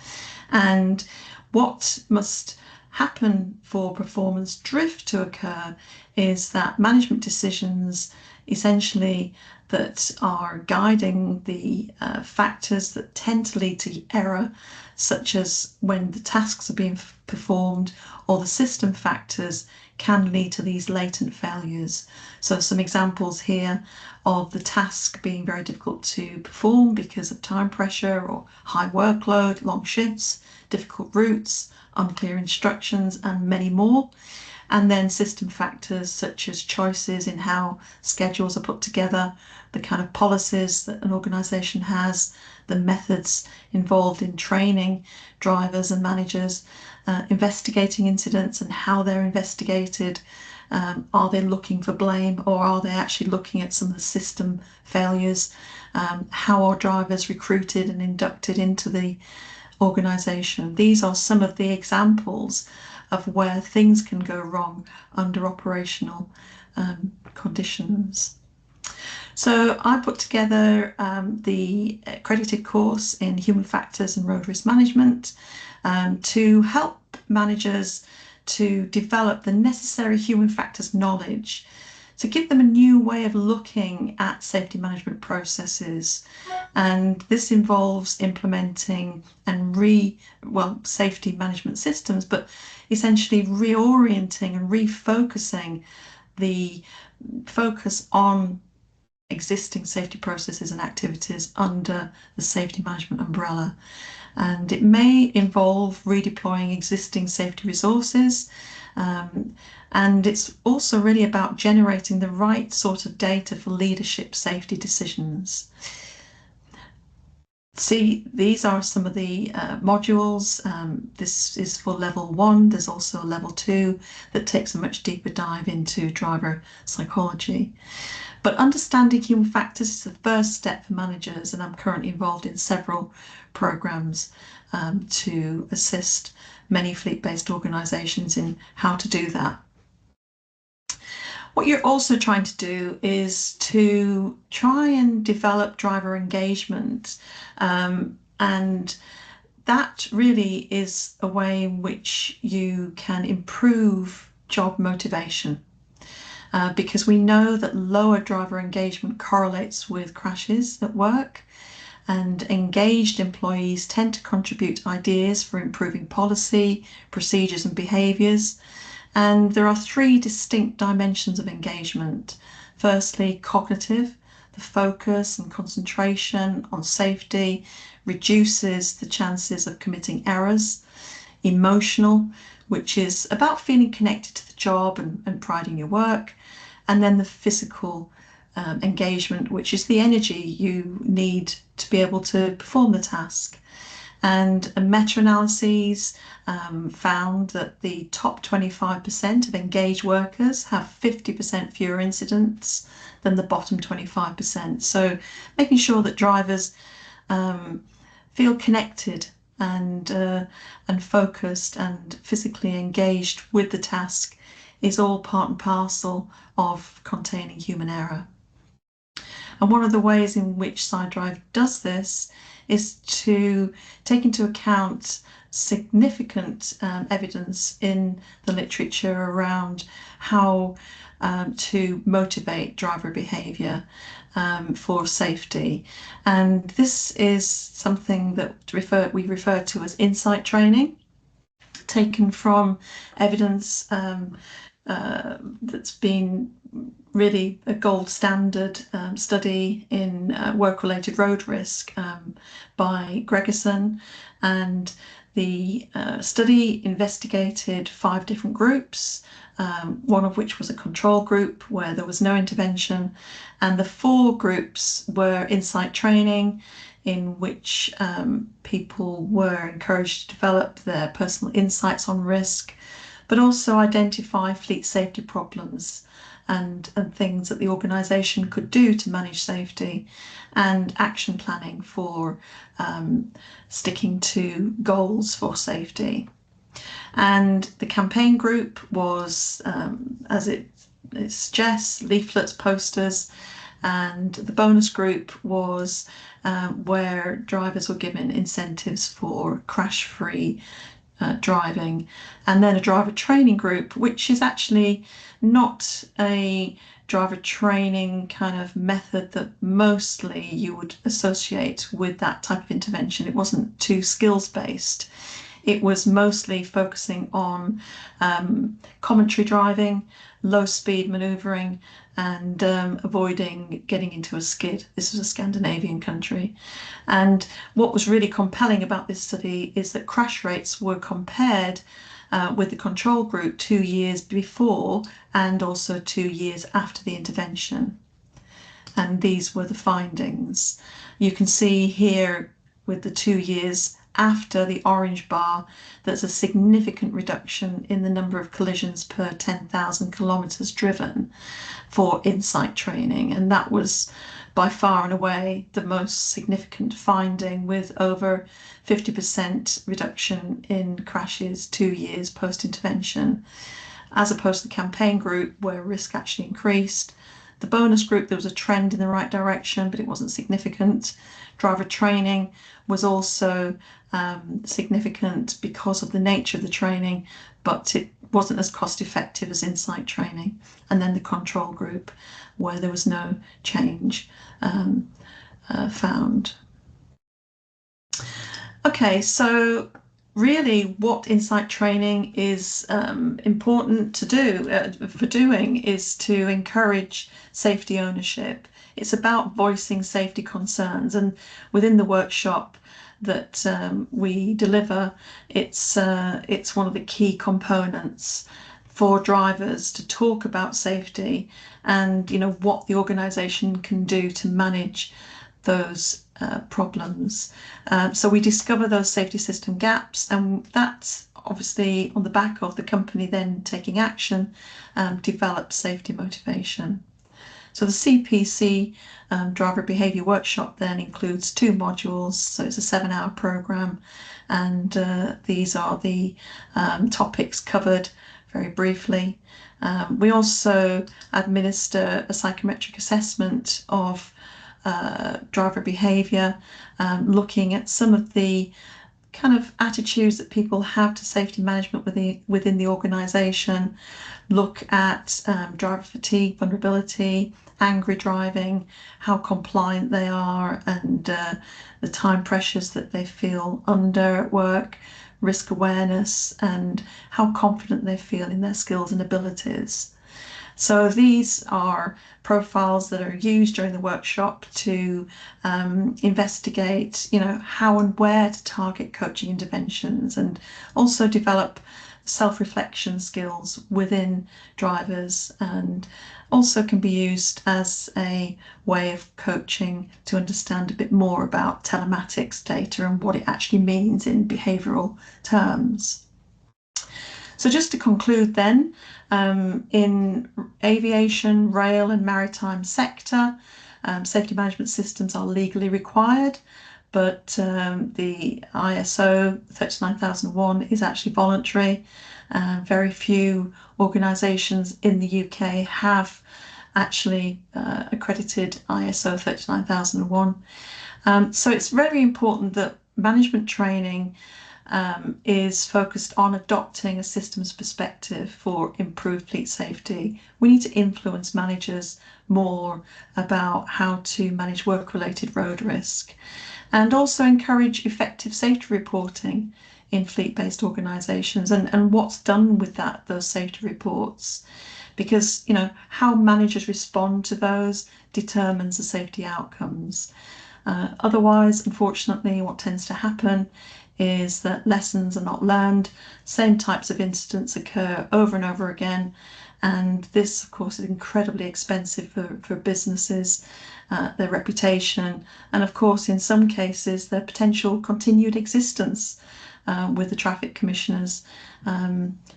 And what must happen for performance drift to occur is that management decisions essentially that are guiding the factors that tend to lead to error, such as when the tasks are being performed, or the system factors can lead to these latent failures. So some examples here of the task being very difficult to perform because of time pressure or high workload, long shifts, difficult routes, unclear instructions, and many more. And then system factors such as choices in how schedules are put together, the kind of policies that an organisation has, the methods involved in training drivers and managers, investigating incidents and how they're investigated. Are they looking for blame, or are they actually looking at some of the system failures? How are drivers recruited and inducted into the organisation? These are some of the examples of where things can go wrong under operational conditions. So I put together the accredited course in human factors and road risk management to help managers to develop the necessary human factors knowledge, to give them a new way of looking at safety management processes. And this involves implementing and safety management systems, but essentially reorienting and refocusing the focus on existing safety processes and activities under the safety management umbrella. and it may involve redeploying existing safety resources, and it's also really about generating the right sort of data for leadership safety decisions. See, these are some of the modules. This is for level 1. There's also level 2 that takes a much deeper dive into driver psychology. But understanding human factors is the first step for managers, and I'm currently involved in several programs to assist many fleet-based organisations in how to do that. What you're also trying to do is to try and develop driver engagement, and that really is a way in which you can improve job motivation, because we know that lower driver engagement correlates with crashes at work, and engaged employees tend to contribute ideas for improving policy, procedures and behaviours. And there are 3 distinct dimensions of engagement. Firstly, cognitive. The focus and concentration on safety reduces the chances of committing errors. Emotional, which is about feeling connected to the job and pride in your work. And then the physical engagement, which is the energy you need to be able to perform the task. And meta-analyses found that the top 25% of engaged workers have 50% fewer incidents than the bottom 25%. So making sure that drivers feel connected and focused and physically engaged with the task is all part and parcel of containing human error. And one of the ways in which SideDrive does this is to take into account significant evidence in the literature around how to motivate driver behaviour for safety. And this is something that we refer to as insight training, taken from evidence that's been really a gold standard study in work-related road risk by Gregerson, and the study investigated 5 different groups, one of which was a control group where there was no intervention, and the 4 groups were insight training, in which people were encouraged to develop their personal insights on risk, but also identify fleet safety problems and things that the organisation could do to manage safety, and action planning for sticking to goals for safety. And the campaign group was, as it suggests, leaflets, posters, and the bonus group was where drivers were given incentives for crash-free driving, and then a driver training group, which is actually not a driver training kind of method that mostly you would associate with that type of intervention. It wasn't too skills based. It was mostly focusing on commentary driving, low speed manoeuvring, and avoiding getting into a skid. This was a Scandinavian country. And what was really compelling about this study is that crash rates were compared with the control group 2 years before and also 2 years after the intervention. And these were the findings. You can see here with the 2 years after the orange bar, there's a significant reduction in the number of collisions per 10,000 kilometres driven for insight training, and that was by far and away the most significant finding, with over 50% reduction in crashes 2 years post-intervention, as opposed to the campaign group where risk actually increased. The bonus group, there was a trend in the right direction, but it wasn't significant. Driver training was also significant because of the nature of the training, but it wasn't as cost effective as insight training. And then the control group, where there was no change found. Okay, so really what insight training is important to do, is to encourage safety ownership. It's about voicing safety concerns, and within the workshop that we deliver, it's one of the key components for drivers to talk about safety and what the organisation can do to manage those problems. So we discover those safety system gaps, and that's obviously on the back of the company then taking action, develop safety motivation. So the CPC driver behaviour workshop then includes 2 modules, so it's a 7-hour programme, and these are the topics covered very briefly. We also administer a psychometric assessment of driver behaviour, looking at some of the kind of attitudes that people have to safety management within the organisation, look at driver fatigue, vulnerability, angry driving, how compliant they are, and the time pressures that they feel under at work, risk awareness, and how confident they feel in their skills and abilities. So these are profiles that are used during the workshop to investigate, how and where to target coaching interventions, and also develop self-reflection skills within drivers, and also can be used as a way of coaching to understand a bit more about telematics data and what it actually means in behavioural terms. So just to conclude then, in aviation, rail and maritime sector, safety management systems are legally required, but the ISO 39001 is actually voluntary. Very few organisations in the UK have actually accredited ISO 39001. So it's very important that management training is focused on adopting a systems perspective for improved fleet safety. We need to influence managers more about how to manage work-related road risk, and also encourage effective safety reporting in fleet-based organisations, and what's done with those safety reports, because how managers respond to those determines the safety outcomes. Otherwise, unfortunately, what tends to happen is that lessons are not learned, same types of incidents occur over and over again, and this of course is incredibly expensive for businesses, their reputation, and of course in some cases their potential continued existence, with the traffic commissioners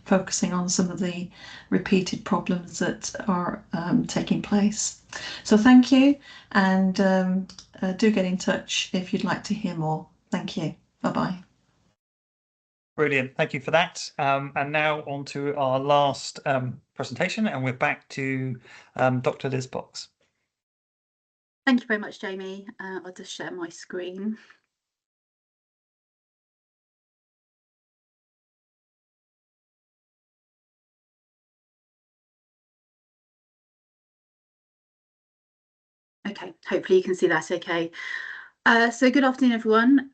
focusing on some of the repeated problems that are taking place. So thank you, and do get in touch if you'd like to hear more. Thank you. Bye-bye. Brilliant, thank you for that. And now on to our last presentation, and we're back to Dr. Liz Box. Thank you very much, Jamie. I'll just share my screen. Okay, hopefully you can see that okay. So good afternoon, everyone.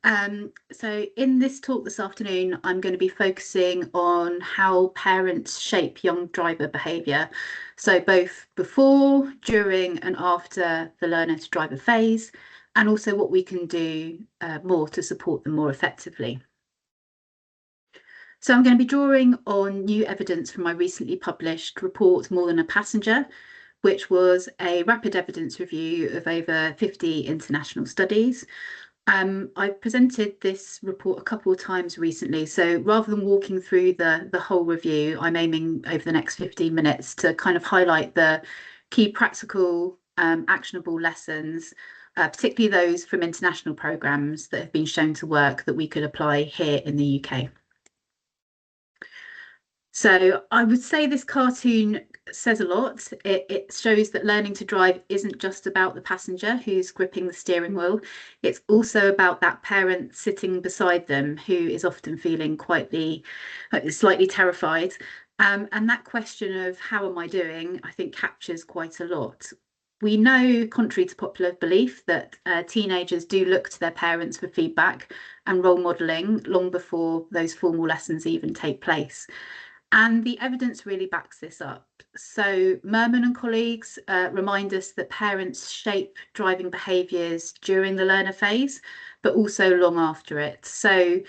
So in this talk this afternoon, I'm going to be focusing on how parents shape young driver behaviour. So both before, during and after the learner to driver phase, and also what we can do more to support them more effectively. So I'm going to be drawing on new evidence from my recently published report, More Than a Passenger, which was a rapid evidence review of over 50 international studies. I've presented this report a couple of times recently, so rather than walking through the whole review, I'm aiming over the next 15 minutes to kind of highlight the key practical, actionable lessons, particularly those from international programmes that have been shown to work that we could apply here in the UK. So I would say this cartoon says a lot. It shows that learning to drive isn't just about the passenger who's gripping the steering wheel. It's also about that parent sitting beside them who is often feeling slightly terrified. And that question of how am I doing, I think captures quite a lot. We know, contrary to popular belief, that teenagers do look to their parents for feedback and role modelling long before those formal lessons even take place. And the evidence really backs this up. So Merman and colleagues remind us that parents shape driving behaviours during the learner phase, but also long after it. So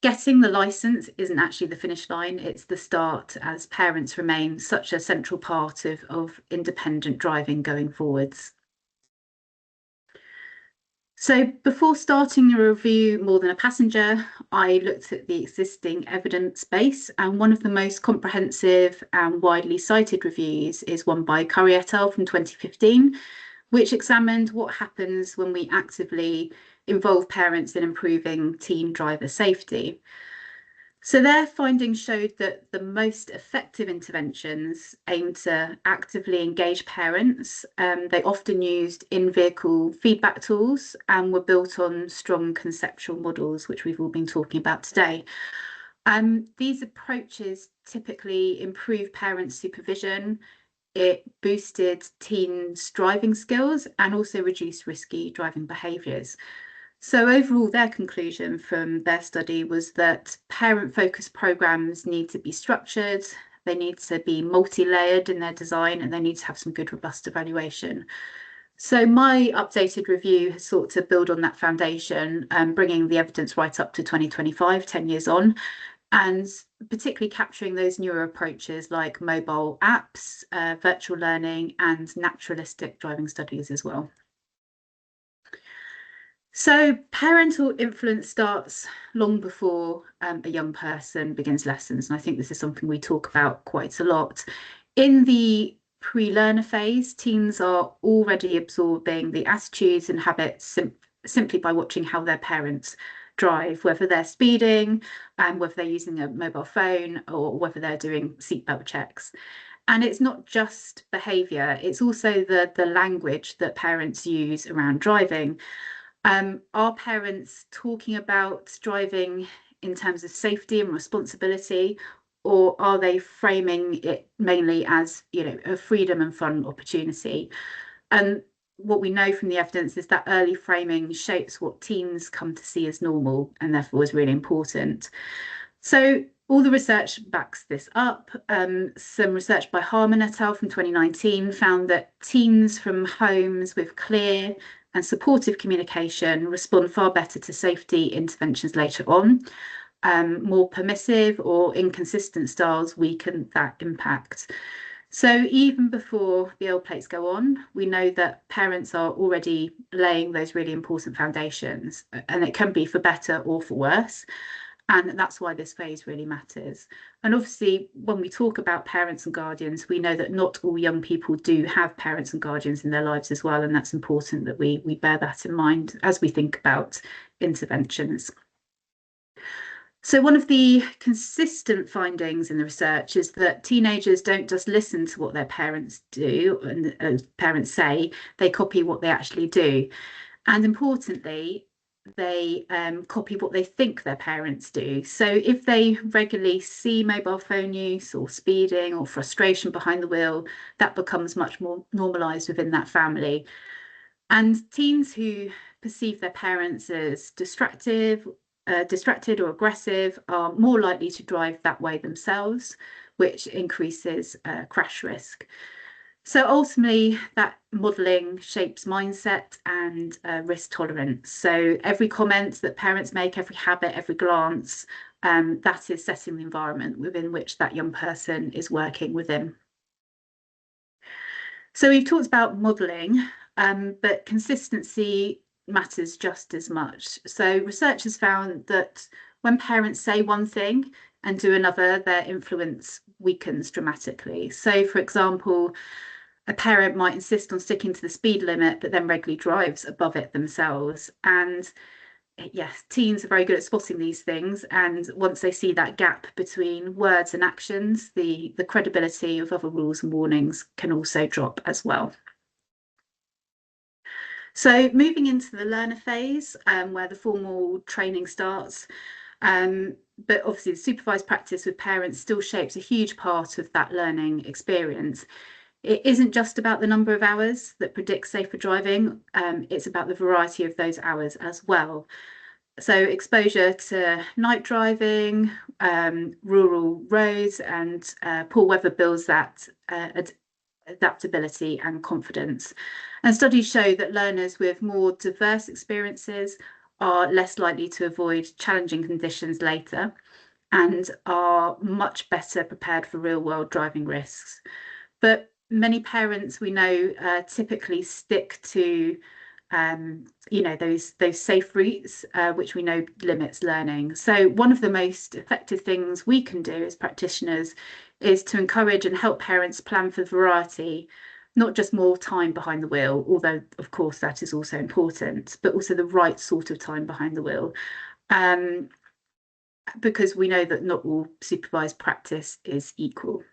getting the licence isn't actually the finish line, it's the start, as parents remain such a central part of independent driving going forwards. So before starting the review More Than a Passenger, I looked at the existing evidence base, and one of the most comprehensive and widely cited reviews is one by Curry et al. From 2015, which examined what happens when we actively involve parents in improving teen driver safety. So their findings showed that the most effective interventions aimed to actively engage parents. They often used in-vehicle feedback tools and were built on strong conceptual models, which we've all been talking about today. These approaches typically improve parent supervision, it boosted teens' driving skills and also reduced risky driving behaviours. So overall, their conclusion from their study was that parent-focused programmes need to be structured, they need to be multi-layered in their design, and they need to have some good, robust evaluation. So my updated review has sought to build on that foundation, bringing the evidence right up to 2025, 10 years on, and particularly capturing those newer approaches like mobile apps, virtual learning, and naturalistic driving studies as well. So parental influence starts long before a young person begins lessons, and I think this is something we talk about quite a lot. In the pre-learner phase, teens are already absorbing the attitudes and habits simply by watching how their parents drive, whether they're speeding, and whether they're using a mobile phone, or whether they're doing seatbelt checks. And it's not just behaviour, it's also the language that parents use around driving. Are parents talking about driving in terms of safety and responsibility, or are they framing it mainly as, you know, a freedom and fun opportunity? And what we know from the evidence is that early framing shapes what teens come to see as normal, and therefore is really important. So all the research backs this up. Some research by Harmon et al. From 2019 found that teens from homes with clear and supportive communication respond far better to safety interventions later on. More permissive or inconsistent styles weaken that impact. So even before the L plates go on, we know that parents are already laying those really important foundations, and it can be for better or for worse. And that's why this phase really matters. And obviously, when we talk about parents and guardians, we know that not all young people do have parents and guardians in their lives as well. And that's important that we bear that in mind as we think about interventions. So one of the consistent findings in the research is that teenagers don't just listen to what their parents do and parents say, they copy what they actually do. And importantly, they copy what they think their parents do. So if they regularly see mobile phone use or speeding or frustration behind the wheel, that becomes much more normalised within that family. And teens who perceive their parents as distracted or aggressive are more likely to drive that way themselves, which increases crash risk. So ultimately, that modelling shapes mindset and risk tolerance. So every comment that parents make, every habit, every glance, that is setting the environment within which that young person is working within. So we've talked about modelling, but consistency matters just as much. So research has found that when parents say one thing and do another, their influence weakens dramatically. So for example, a parent might insist on sticking to the speed limit, but then regularly drives above it themselves. And yes, teens are very good at spotting these things. And once they see that gap between words and actions, the credibility of other rules and warnings can also drop as well. So moving into the learner phase, where the formal training starts, but obviously the supervised practice with parents still shapes a huge part of that learning experience. It isn't just about the number of hours that predict safer driving, it's about the variety of those hours as well. So exposure to night driving, rural roads, and poor weather builds that adaptability and confidence. And studies show that learners with more diverse experiences are less likely to avoid challenging conditions later and are much better prepared for real-world driving risks. But many parents we know typically stick to those safe routes, which we know limits learning. So one of the most effective things we can do as practitioners is to encourage and help parents plan for variety, not just more time behind the wheel, although of course that is also important, but also the right sort of time behind the wheel. Because we know that not all supervised practice is equal.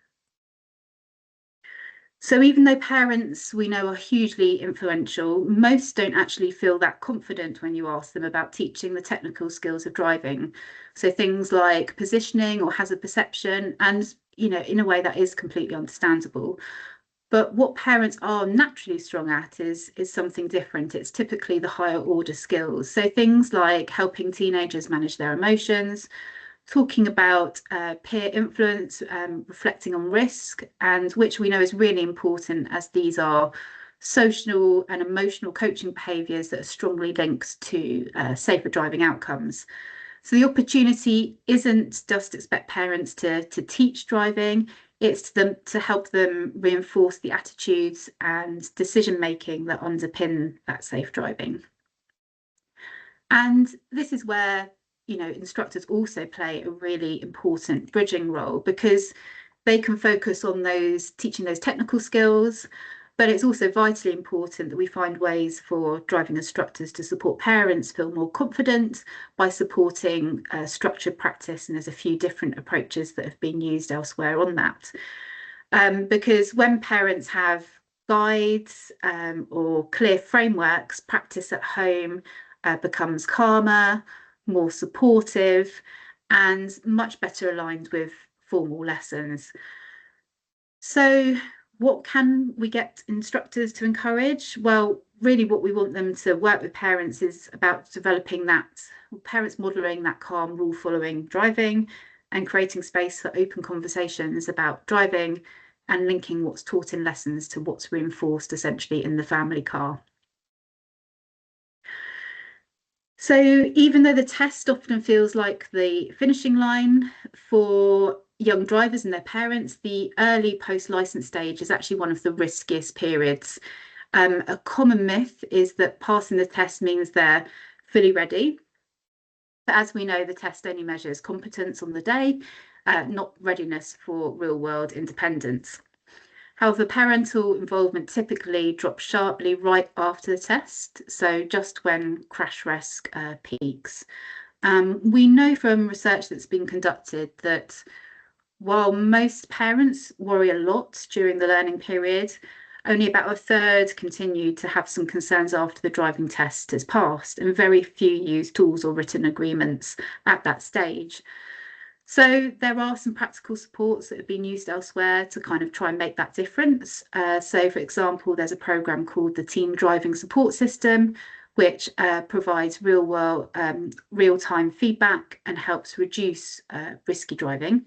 So even though parents we know are hugely influential, most don't actually feel that confident when you ask them about teaching the technical skills of driving. So things like positioning or hazard perception, and in a way that is completely understandable. But what parents are naturally strong at is something different. It's typically the higher order skills. So things like helping teenagers manage their emotions, talking about peer influence, reflecting on risk, and which we know is really important, as these are social and emotional coaching behaviours that are strongly linked to safer driving outcomes. So the opportunity isn't just to expect parents to teach driving, it's to help them reinforce the attitudes and decision making that underpin that safe driving. And this is where instructors also play a really important bridging role, because they can focus on teaching those technical skills, but it's also vitally important that we find ways for driving instructors to support parents feel more confident by supporting structured practice. And there's a few different approaches that have been used elsewhere on that. Because when parents have guides or clear frameworks, practice at home becomes calmer, more supportive, and much better aligned with formal lessons. So what can we get instructors to encourage? Well, really what we want them to work with parents is about developing parents modelling that calm, rule-following driving, and creating space for open conversations about driving and linking what's taught in lessons to what's reinforced essentially in the family car. So even though the test often feels like the finishing line for young drivers and their parents, the early post-license stage is actually one of the riskiest periods. A common myth is that passing the test means they're fully ready. But as we know, the test only measures competence on the day, not readiness for real-world independence. However, parental involvement typically drops sharply right after the test, so just when crash risk peaks. We know from research that's been conducted that while most parents worry a lot during the learning period, only about a third continue to have some concerns after the driving test has passed, and very few use tools or written agreements at that stage. So there are some practical supports that have been used elsewhere to kind of try and make that difference. So for example, there's a program called the Team Driving Support System, which provides real-time feedback and helps reduce risky driving.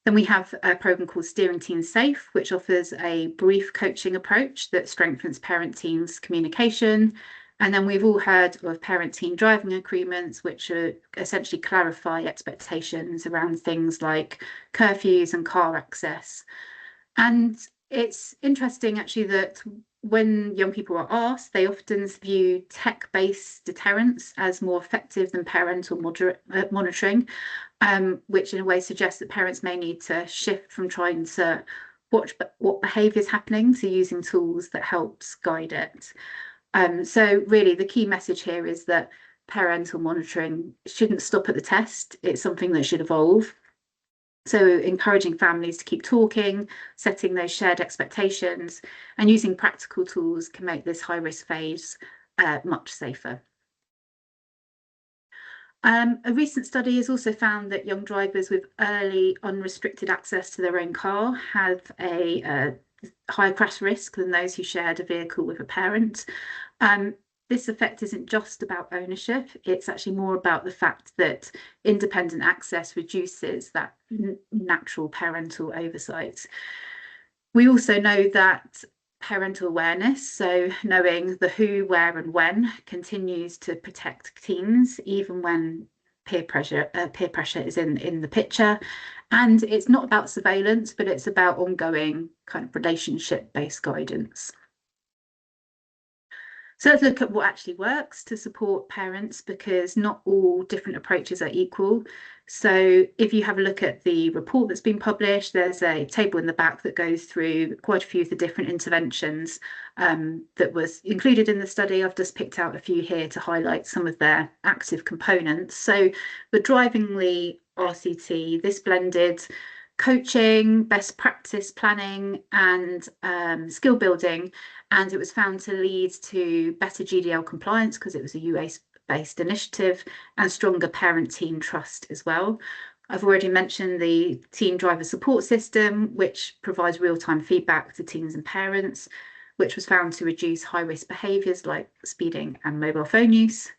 Then we have a program called Steering Team Safe, which offers a brief coaching approach that strengthens parent-teams communication. And then we've all heard of parent-team driving agreements, which essentially clarify expectations around things like curfews and car access. And it's interesting, actually, that when young people are asked, they often view tech-based deterrents as more effective than parental monitoring, which in a way suggests that parents may need to shift from trying to watch what behaviour is happening to using tools that helps guide it. So really the key message here is that parental monitoring shouldn't stop at the test. It's something that should evolve. So encouraging families to keep talking, setting those shared expectations, and using practical tools can make this high-risk phase much safer. A recent study has also found that young drivers with early unrestricted access to their own car have a higher crash risk than those who shared a vehicle with a parent. This effect isn't just about ownership, it's actually more about the fact that independent access reduces that natural parental oversight. We also know that parental awareness, so knowing the who, where and when continues to protect teens even when peer pressure is in the picture. And it's not about surveillance, but it's about ongoing kind of relationship-based guidance. So let's look at what actually works to support parents, because not all different approaches are equal. So if you have a look at the report that's been published, there's a table in the back that goes through quite a few of the different interventions that was included in the study. I've just picked out a few here to highlight some of their active components. So the drivingly RCT, this blended coaching, best practice planning and skill building, and it was found to lead to better GDL compliance because it was a US-based initiative, and stronger parent-teen trust as well. I've already mentioned the teen driver support system, which provides real-time feedback to teens and parents, which was found to reduce high-risk behaviours like speeding and mobile phone use.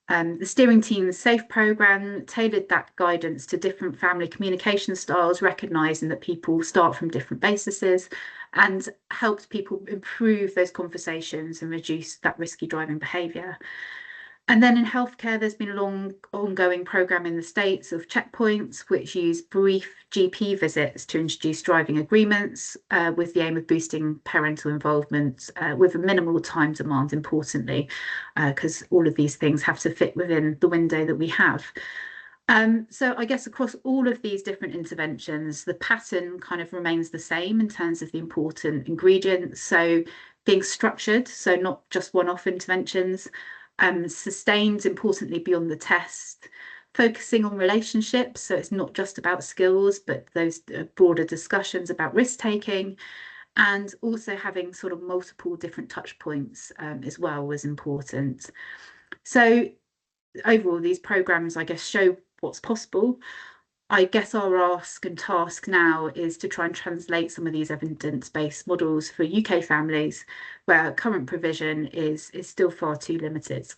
The Steering Teens Safe programme tailored that guidance to different family communication styles, recognising that people start from different bases, and helped people improve those conversations and reduce that risky driving behaviour. And then in healthcare, there's been a long ongoing programme in the States of checkpoints, which use brief GP visits to introduce driving agreements with the aim of boosting parental involvement with a minimal time demand, importantly, because all of these things have to fit within the window that we have. So I guess across all of these different interventions, the pattern kind of remains the same in terms of the important ingredients. So being structured, so not just one-off interventions, sustained, importantly, beyond the test, focusing on relationships, so it's not just about skills, but those broader discussions about risk-taking, and also having sort of multiple different touch points as well was important. So overall, these programs, I guess, show what's possible. I guess our ask and task now is to try and translate some of these evidence-based models for UK families where current provision is still far too limited.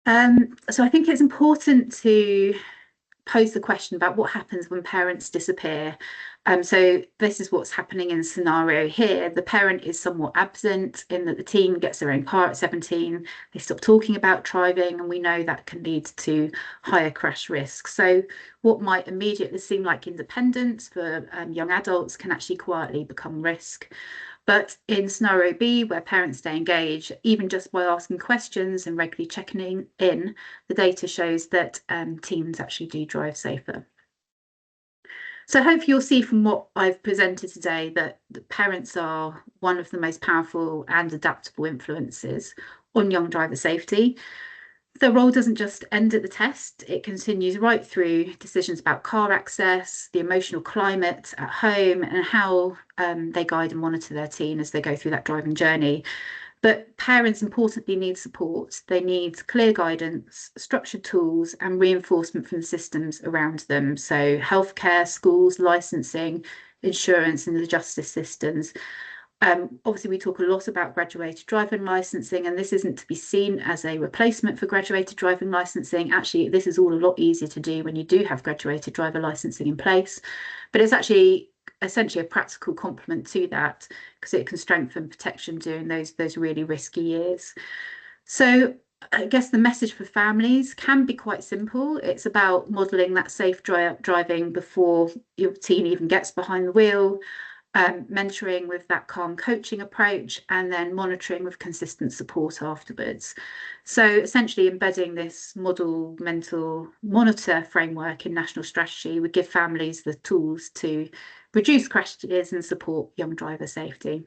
So I think it's important to pose the question about what happens when parents disappear. So this is what's happening in the scenario here. The parent is somewhat absent in that the teen gets their own car at 17, they stop talking about driving, and we know that can lead to higher crash risk. So what might immediately seem like independence for young adults can actually quietly become risk. But in scenario B, where parents stay engaged, even just by asking questions and regularly checking in, the data shows that teens actually do drive safer. So I hope you'll see from what I've presented today that the parents are one of the most powerful and adaptable influences on young driver safety. Their role doesn't just end at the test, it continues right through decisions about car access, the emotional climate at home, and how they guide and monitor their teen as they go through that driving journey. But parents importantly need support. They need clear guidance, structured tools, and reinforcement from the systems around them. So healthcare, schools, licensing, insurance, and the justice systems. Obviously, we talk a lot about graduated driving licensing, and this isn't to be seen as a replacement for graduated driving licensing. Actually, this is all a lot easier to do when you do have graduated driver licensing in place, but it's actually essentially a practical complement to that because it can strengthen protection during those really risky years. So I guess the message for families can be quite simple. It's about modelling that safe driving before your teen even gets behind the wheel, mentoring with that calm coaching approach, and then monitoring with consistent support afterwards. So essentially embedding this model, mentor, monitor framework in national strategy would give families the tools to reduce crashes and support young driver safety.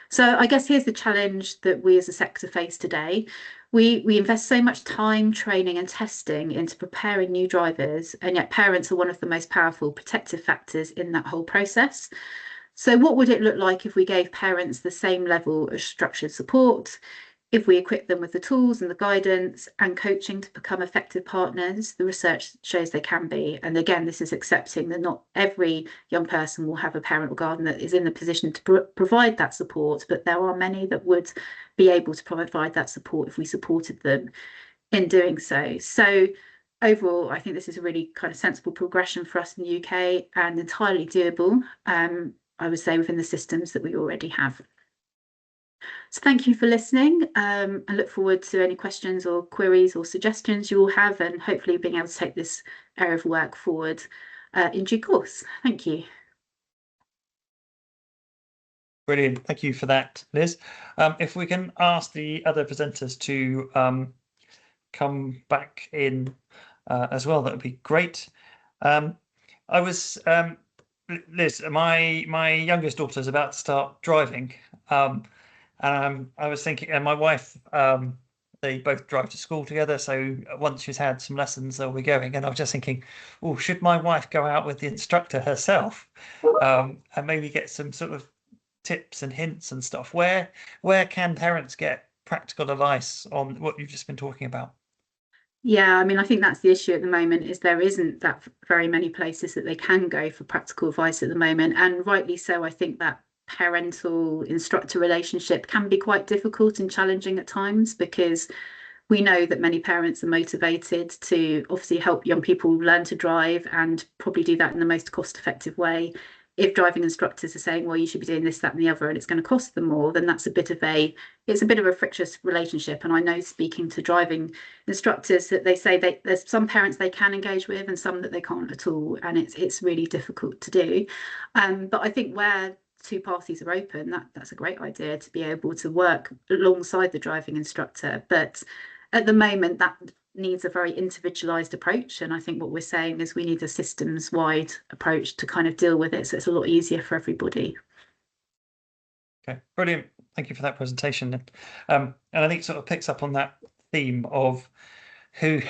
So I guess here's the challenge that we as a sector face today. We invest so much time, training and testing into preparing new drivers, and yet parents are one of the most powerful protective factors in that whole process. So what would it look like if we gave parents the same level of structured support, if we equip them with the tools and the guidance and coaching to become effective partners? The research shows they can be. And again, this is accepting that not every young person will have a parent or guardian that is in the position to provide that support, but there are many that would be able to provide that support if we supported them in doing so. So overall, I think this is a really kind of sensible progression for us in the UK and entirely doable, I would say, within the systems that we already have. So thank you for listening. I look forward to any questions or queries or suggestions you all have, and hopefully being able to take this area of work forward in due course. Thank you. Brilliant. Thank you for that, Liz. If we can ask the other presenters to come back in as well, that would be great. Liz, my youngest daughter is about to start driving, and I was thinking, and my wife, they both drive to school together, so once she's had some lessons, they'll be going. And I was just thinking, oh, should my wife go out with the instructor herself, and maybe get some sort of tips and hints and stuff? Where can parents get practical advice on what you've just been talking about? Yeah, I mean, I think that's the issue at the moment, is there isn't that very many places that they can go for practical advice at the moment, and rightly so. I think that parental instructor relationship can be quite difficult and challenging at times, because we know that many parents are motivated to obviously help young people learn to drive and probably do that in the most cost-effective way. If driving instructors are saying, well, you should be doing this, that, and the other, and it's going to cost them more, then that's a bit of a frictious relationship. And I know, speaking to driving instructors, that they say there's some parents they can engage with and some that they can't at all, and it's really difficult to do. But I think where two parties are open, that's a great idea, to be able to work alongside the driving instructor. But at the moment, that needs a very individualized approach, and I think what we're saying is we need a systems-wide approach to kind of deal with it, so it's a lot easier for everybody. Okay, brilliant. Thank you for that presentation. And I think it sort of picks up on that theme of who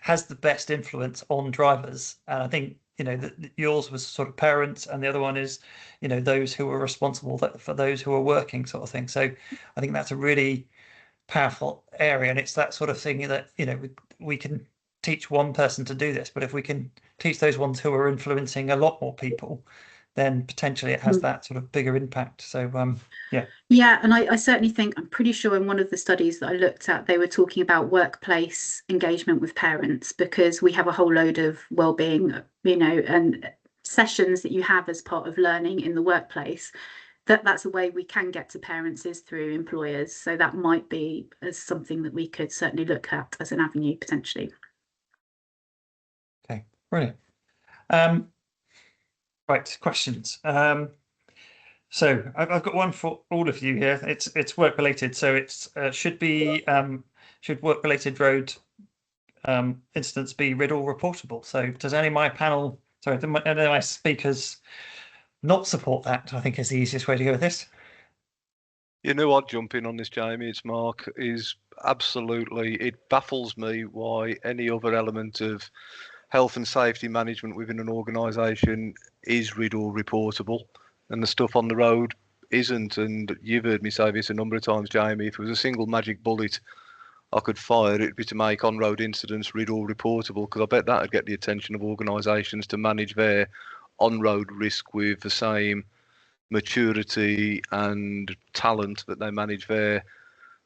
has the best influence on drivers. And I think, you know, that yours was sort of parents, and the other one is, you know, those who are responsible for those who are working, sort of thing. So I think that's a really powerful area, and it's that sort of thing that, you know, we can teach one person to do this, but if we can teach those ones who are influencing a lot more people, then potentially it has that sort of bigger impact. So yeah, and I certainly think, I'm pretty sure in one of the studies that I looked at, they were talking about workplace engagement with parents, because we have a whole load of well-being, you know, and sessions that you have as part of learning in the workplace. That's a way we can get to parents, is through employers. So that might be as something that we could certainly look at as an avenue potentially. Okay, brilliant. Right, questions. So I've got one for all of you here. It's work related, so it's should work related road incidents be RIDDLE reportable? So does any of my panel, sorry, any of my speakers not support that? I think is the easiest way to go with this. You know, I'd jump in on this, Jamie. It's Mark. Is absolutely, it baffles me why any other element of health and safety management within an organisation is RIDDLE reportable, and the stuff on the road isn't. And you've heard me say this a number of times, Jamie. If it was a single magic bullet I could fire, it'd be to make on-road incidents RIDDLE reportable, because I bet that would get the attention of organisations to manage their on-road risk with the same maturity and talent that they manage the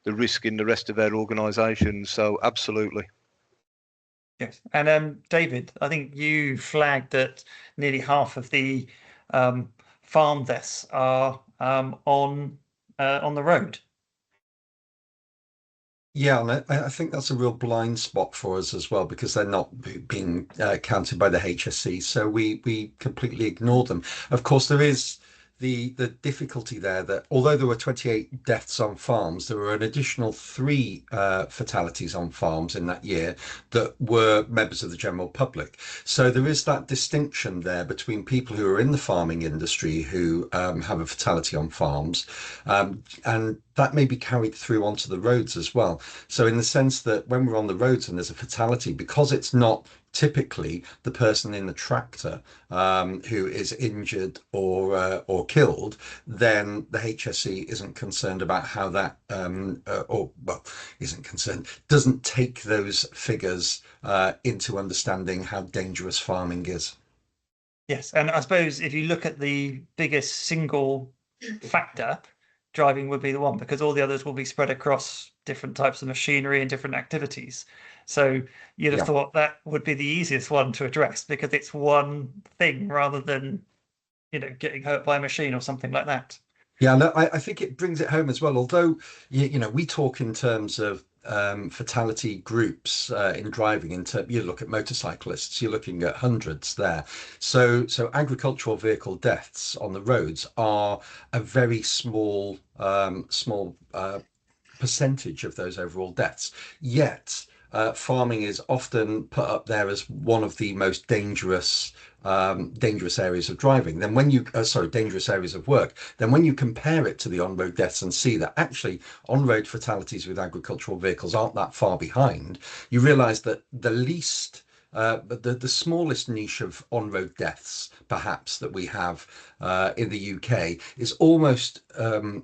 risk in the rest of their organisation. So absolutely. Yes, and David, I think you flagged that nearly half of the farm deaths are on the road. Yeah, and I think that's a real blind spot for us as well, because they're not being counted by the HSE, so we completely ignore them. Of course, there is the difficulty there that although there were 28 deaths on farms, there were an additional 3 fatalities on farms in that year that were members of the general public. So there is that distinction there between people who are in the farming industry who have a fatality on farms, and that may be carried through onto the roads as well. So in the sense that when we're on the roads and there's a fatality, because it's not typically the person in the tractor who is injured or killed, then the HSE isn't concerned about how that doesn't take those figures into understanding how dangerous farming is. Yes, and I suppose if you look at the biggest single factor, driving would be the one, because all the others will be spread across different types of machinery and different activities. So you'd have thought that would be the easiest one to address because it's one thing rather than, getting hurt by a machine or something like that. Yeah, no, I think it brings it home as well. Although, we talk in terms of fatality groups in driving. You look at motorcyclists, you're looking at hundreds there. So agricultural vehicle deaths on the roads are a very small percentage of those overall deaths. Yet farming is often put up there as one of the most dangerous areas of driving. Then when you dangerous areas of work. Then when you compare it to the on-road deaths and see that actually on-road fatalities with agricultural vehicles aren't that far behind, you realise that the smallest niche of on-road deaths, perhaps, that we have in the UK is almost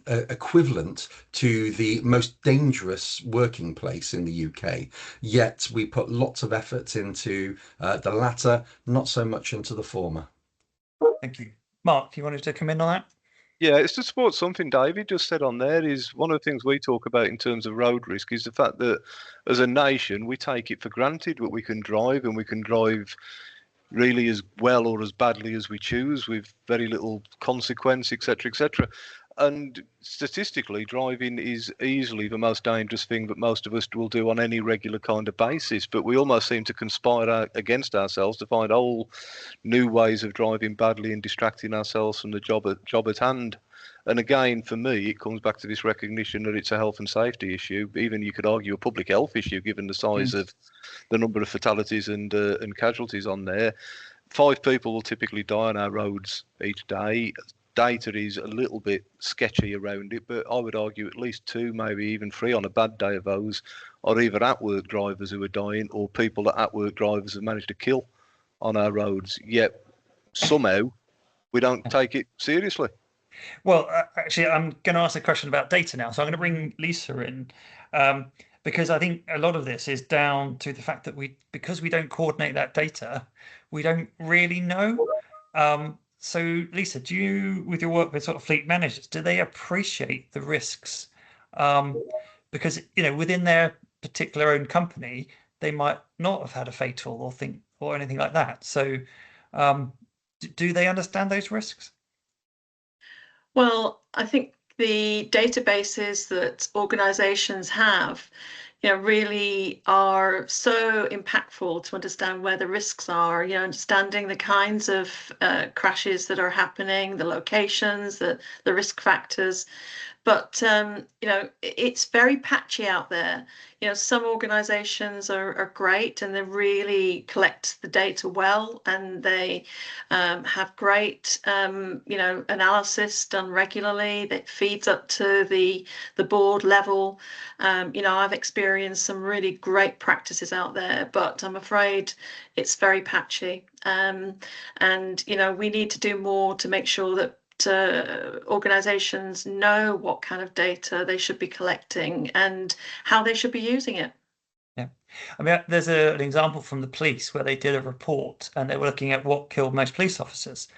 equivalent to the most dangerous working place in the UK. Yet we put lots of effort into the latter, not so much into the former. Thank you. Mark, you wanted to come in on that? Yeah, it's to support something David just said on there. Is one of the things we talk about in terms of road risk is the fact that as a nation we take it for granted that we can drive, and we can drive really as well or as badly as we choose with very little consequence, etc., etc. And statistically, driving is easily the most dangerous thing that most of us will do on any regular kind of basis. But we almost seem to conspire against ourselves to find whole new ways of driving badly and distracting ourselves from the job at hand. And again, for me, it comes back to this recognition that it's a health and safety issue. Even you could argue a public health issue, given the size of the number of fatalities and casualties on there. 5 people will typically die on our roads each day. Data is a little bit sketchy around it, but I would argue at least 2, maybe even 3 on a bad day of those are either at-work drivers who are dying or people that at-work drivers have managed to kill on our roads. Yet somehow we don't take it seriously. Well, actually, I'm going to ask a question about data now. So I'm going to bring Lisa in because I think a lot of this is down to the fact that because we don't coordinate that data, we don't really know. So Lisa, do you, with your work with sort of fleet managers, do they appreciate the risks? Because, within their particular own company, they might not have had a fatal or anything like that. So do they understand those risks? Well, I think the databases that organizations have, really are so impactful to understand where the risks are, understanding the kinds of crashes that are happening, the locations, the risk factors. But, it's very patchy out there. Some organizations are great and they really collect the data well, and they have great, analysis done regularly that feeds up to the board level. I've experienced some really great practices out there, but I'm afraid it's very patchy. And, we need to do more to make sure that organizations know what kind of data they should be collecting and how they should be using it. Yeah, I mean, there's an example from the police where they did a report and they were looking at what killed most police officers,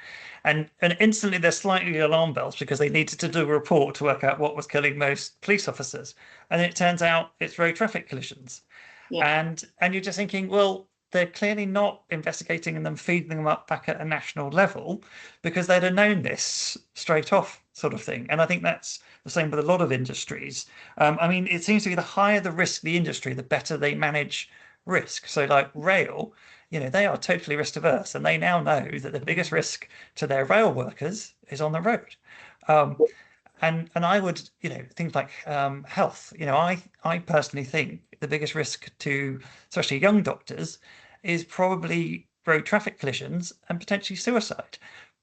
and instantly there's slightly alarm bells because they needed to do a report to work out what was killing most police officers, and it turns out it's road traffic collisions. Yeah. And you're just thinking, well, they're clearly not investigating and then feeding them up back at a national level because they'd have known this straight off, sort of thing. And I think that's the same with a lot of industries. I mean, it seems to be the higher the risk the industry, the better they manage risk. So like rail, they are totally risk averse, and they now know that the biggest risk to their rail workers is on the road. And I would, things like health, I personally think the biggest risk to especially young doctors is probably road traffic collisions and potentially suicide.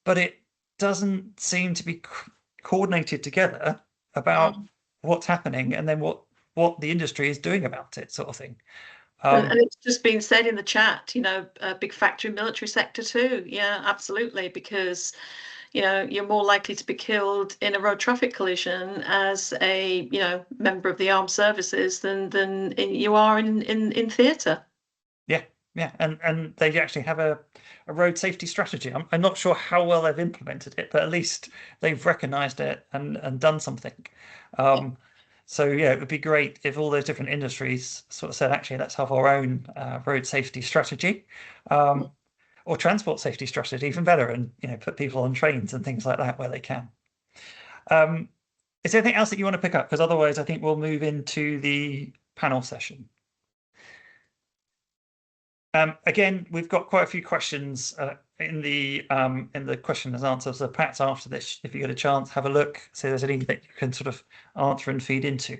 But it doesn't seem to be coordinated together about what's happening and then what the industry is doing about it, sort of thing. And it's just been said in the chat, a big factor in military sector too. Yeah, absolutely, because you're more likely to be killed in a road traffic collision as a member of the armed services than you are in theatre. Yeah, and they actually have a road safety strategy. I'm not sure how well they've implemented it, but at least they've recognised it and done something. So yeah, it would be great if all those different industries sort of said, actually, let's have our own road safety strategy, or transport safety strategy, even better, and put people on trains and things like that where they can. Is there anything else that you want to pick up? Because otherwise, I think we'll move into the panel session. Again, we've got quite a few questions in the question and answers. So perhaps after this, if you get a chance, have a look, see if there's anything that you can sort of answer and feed into.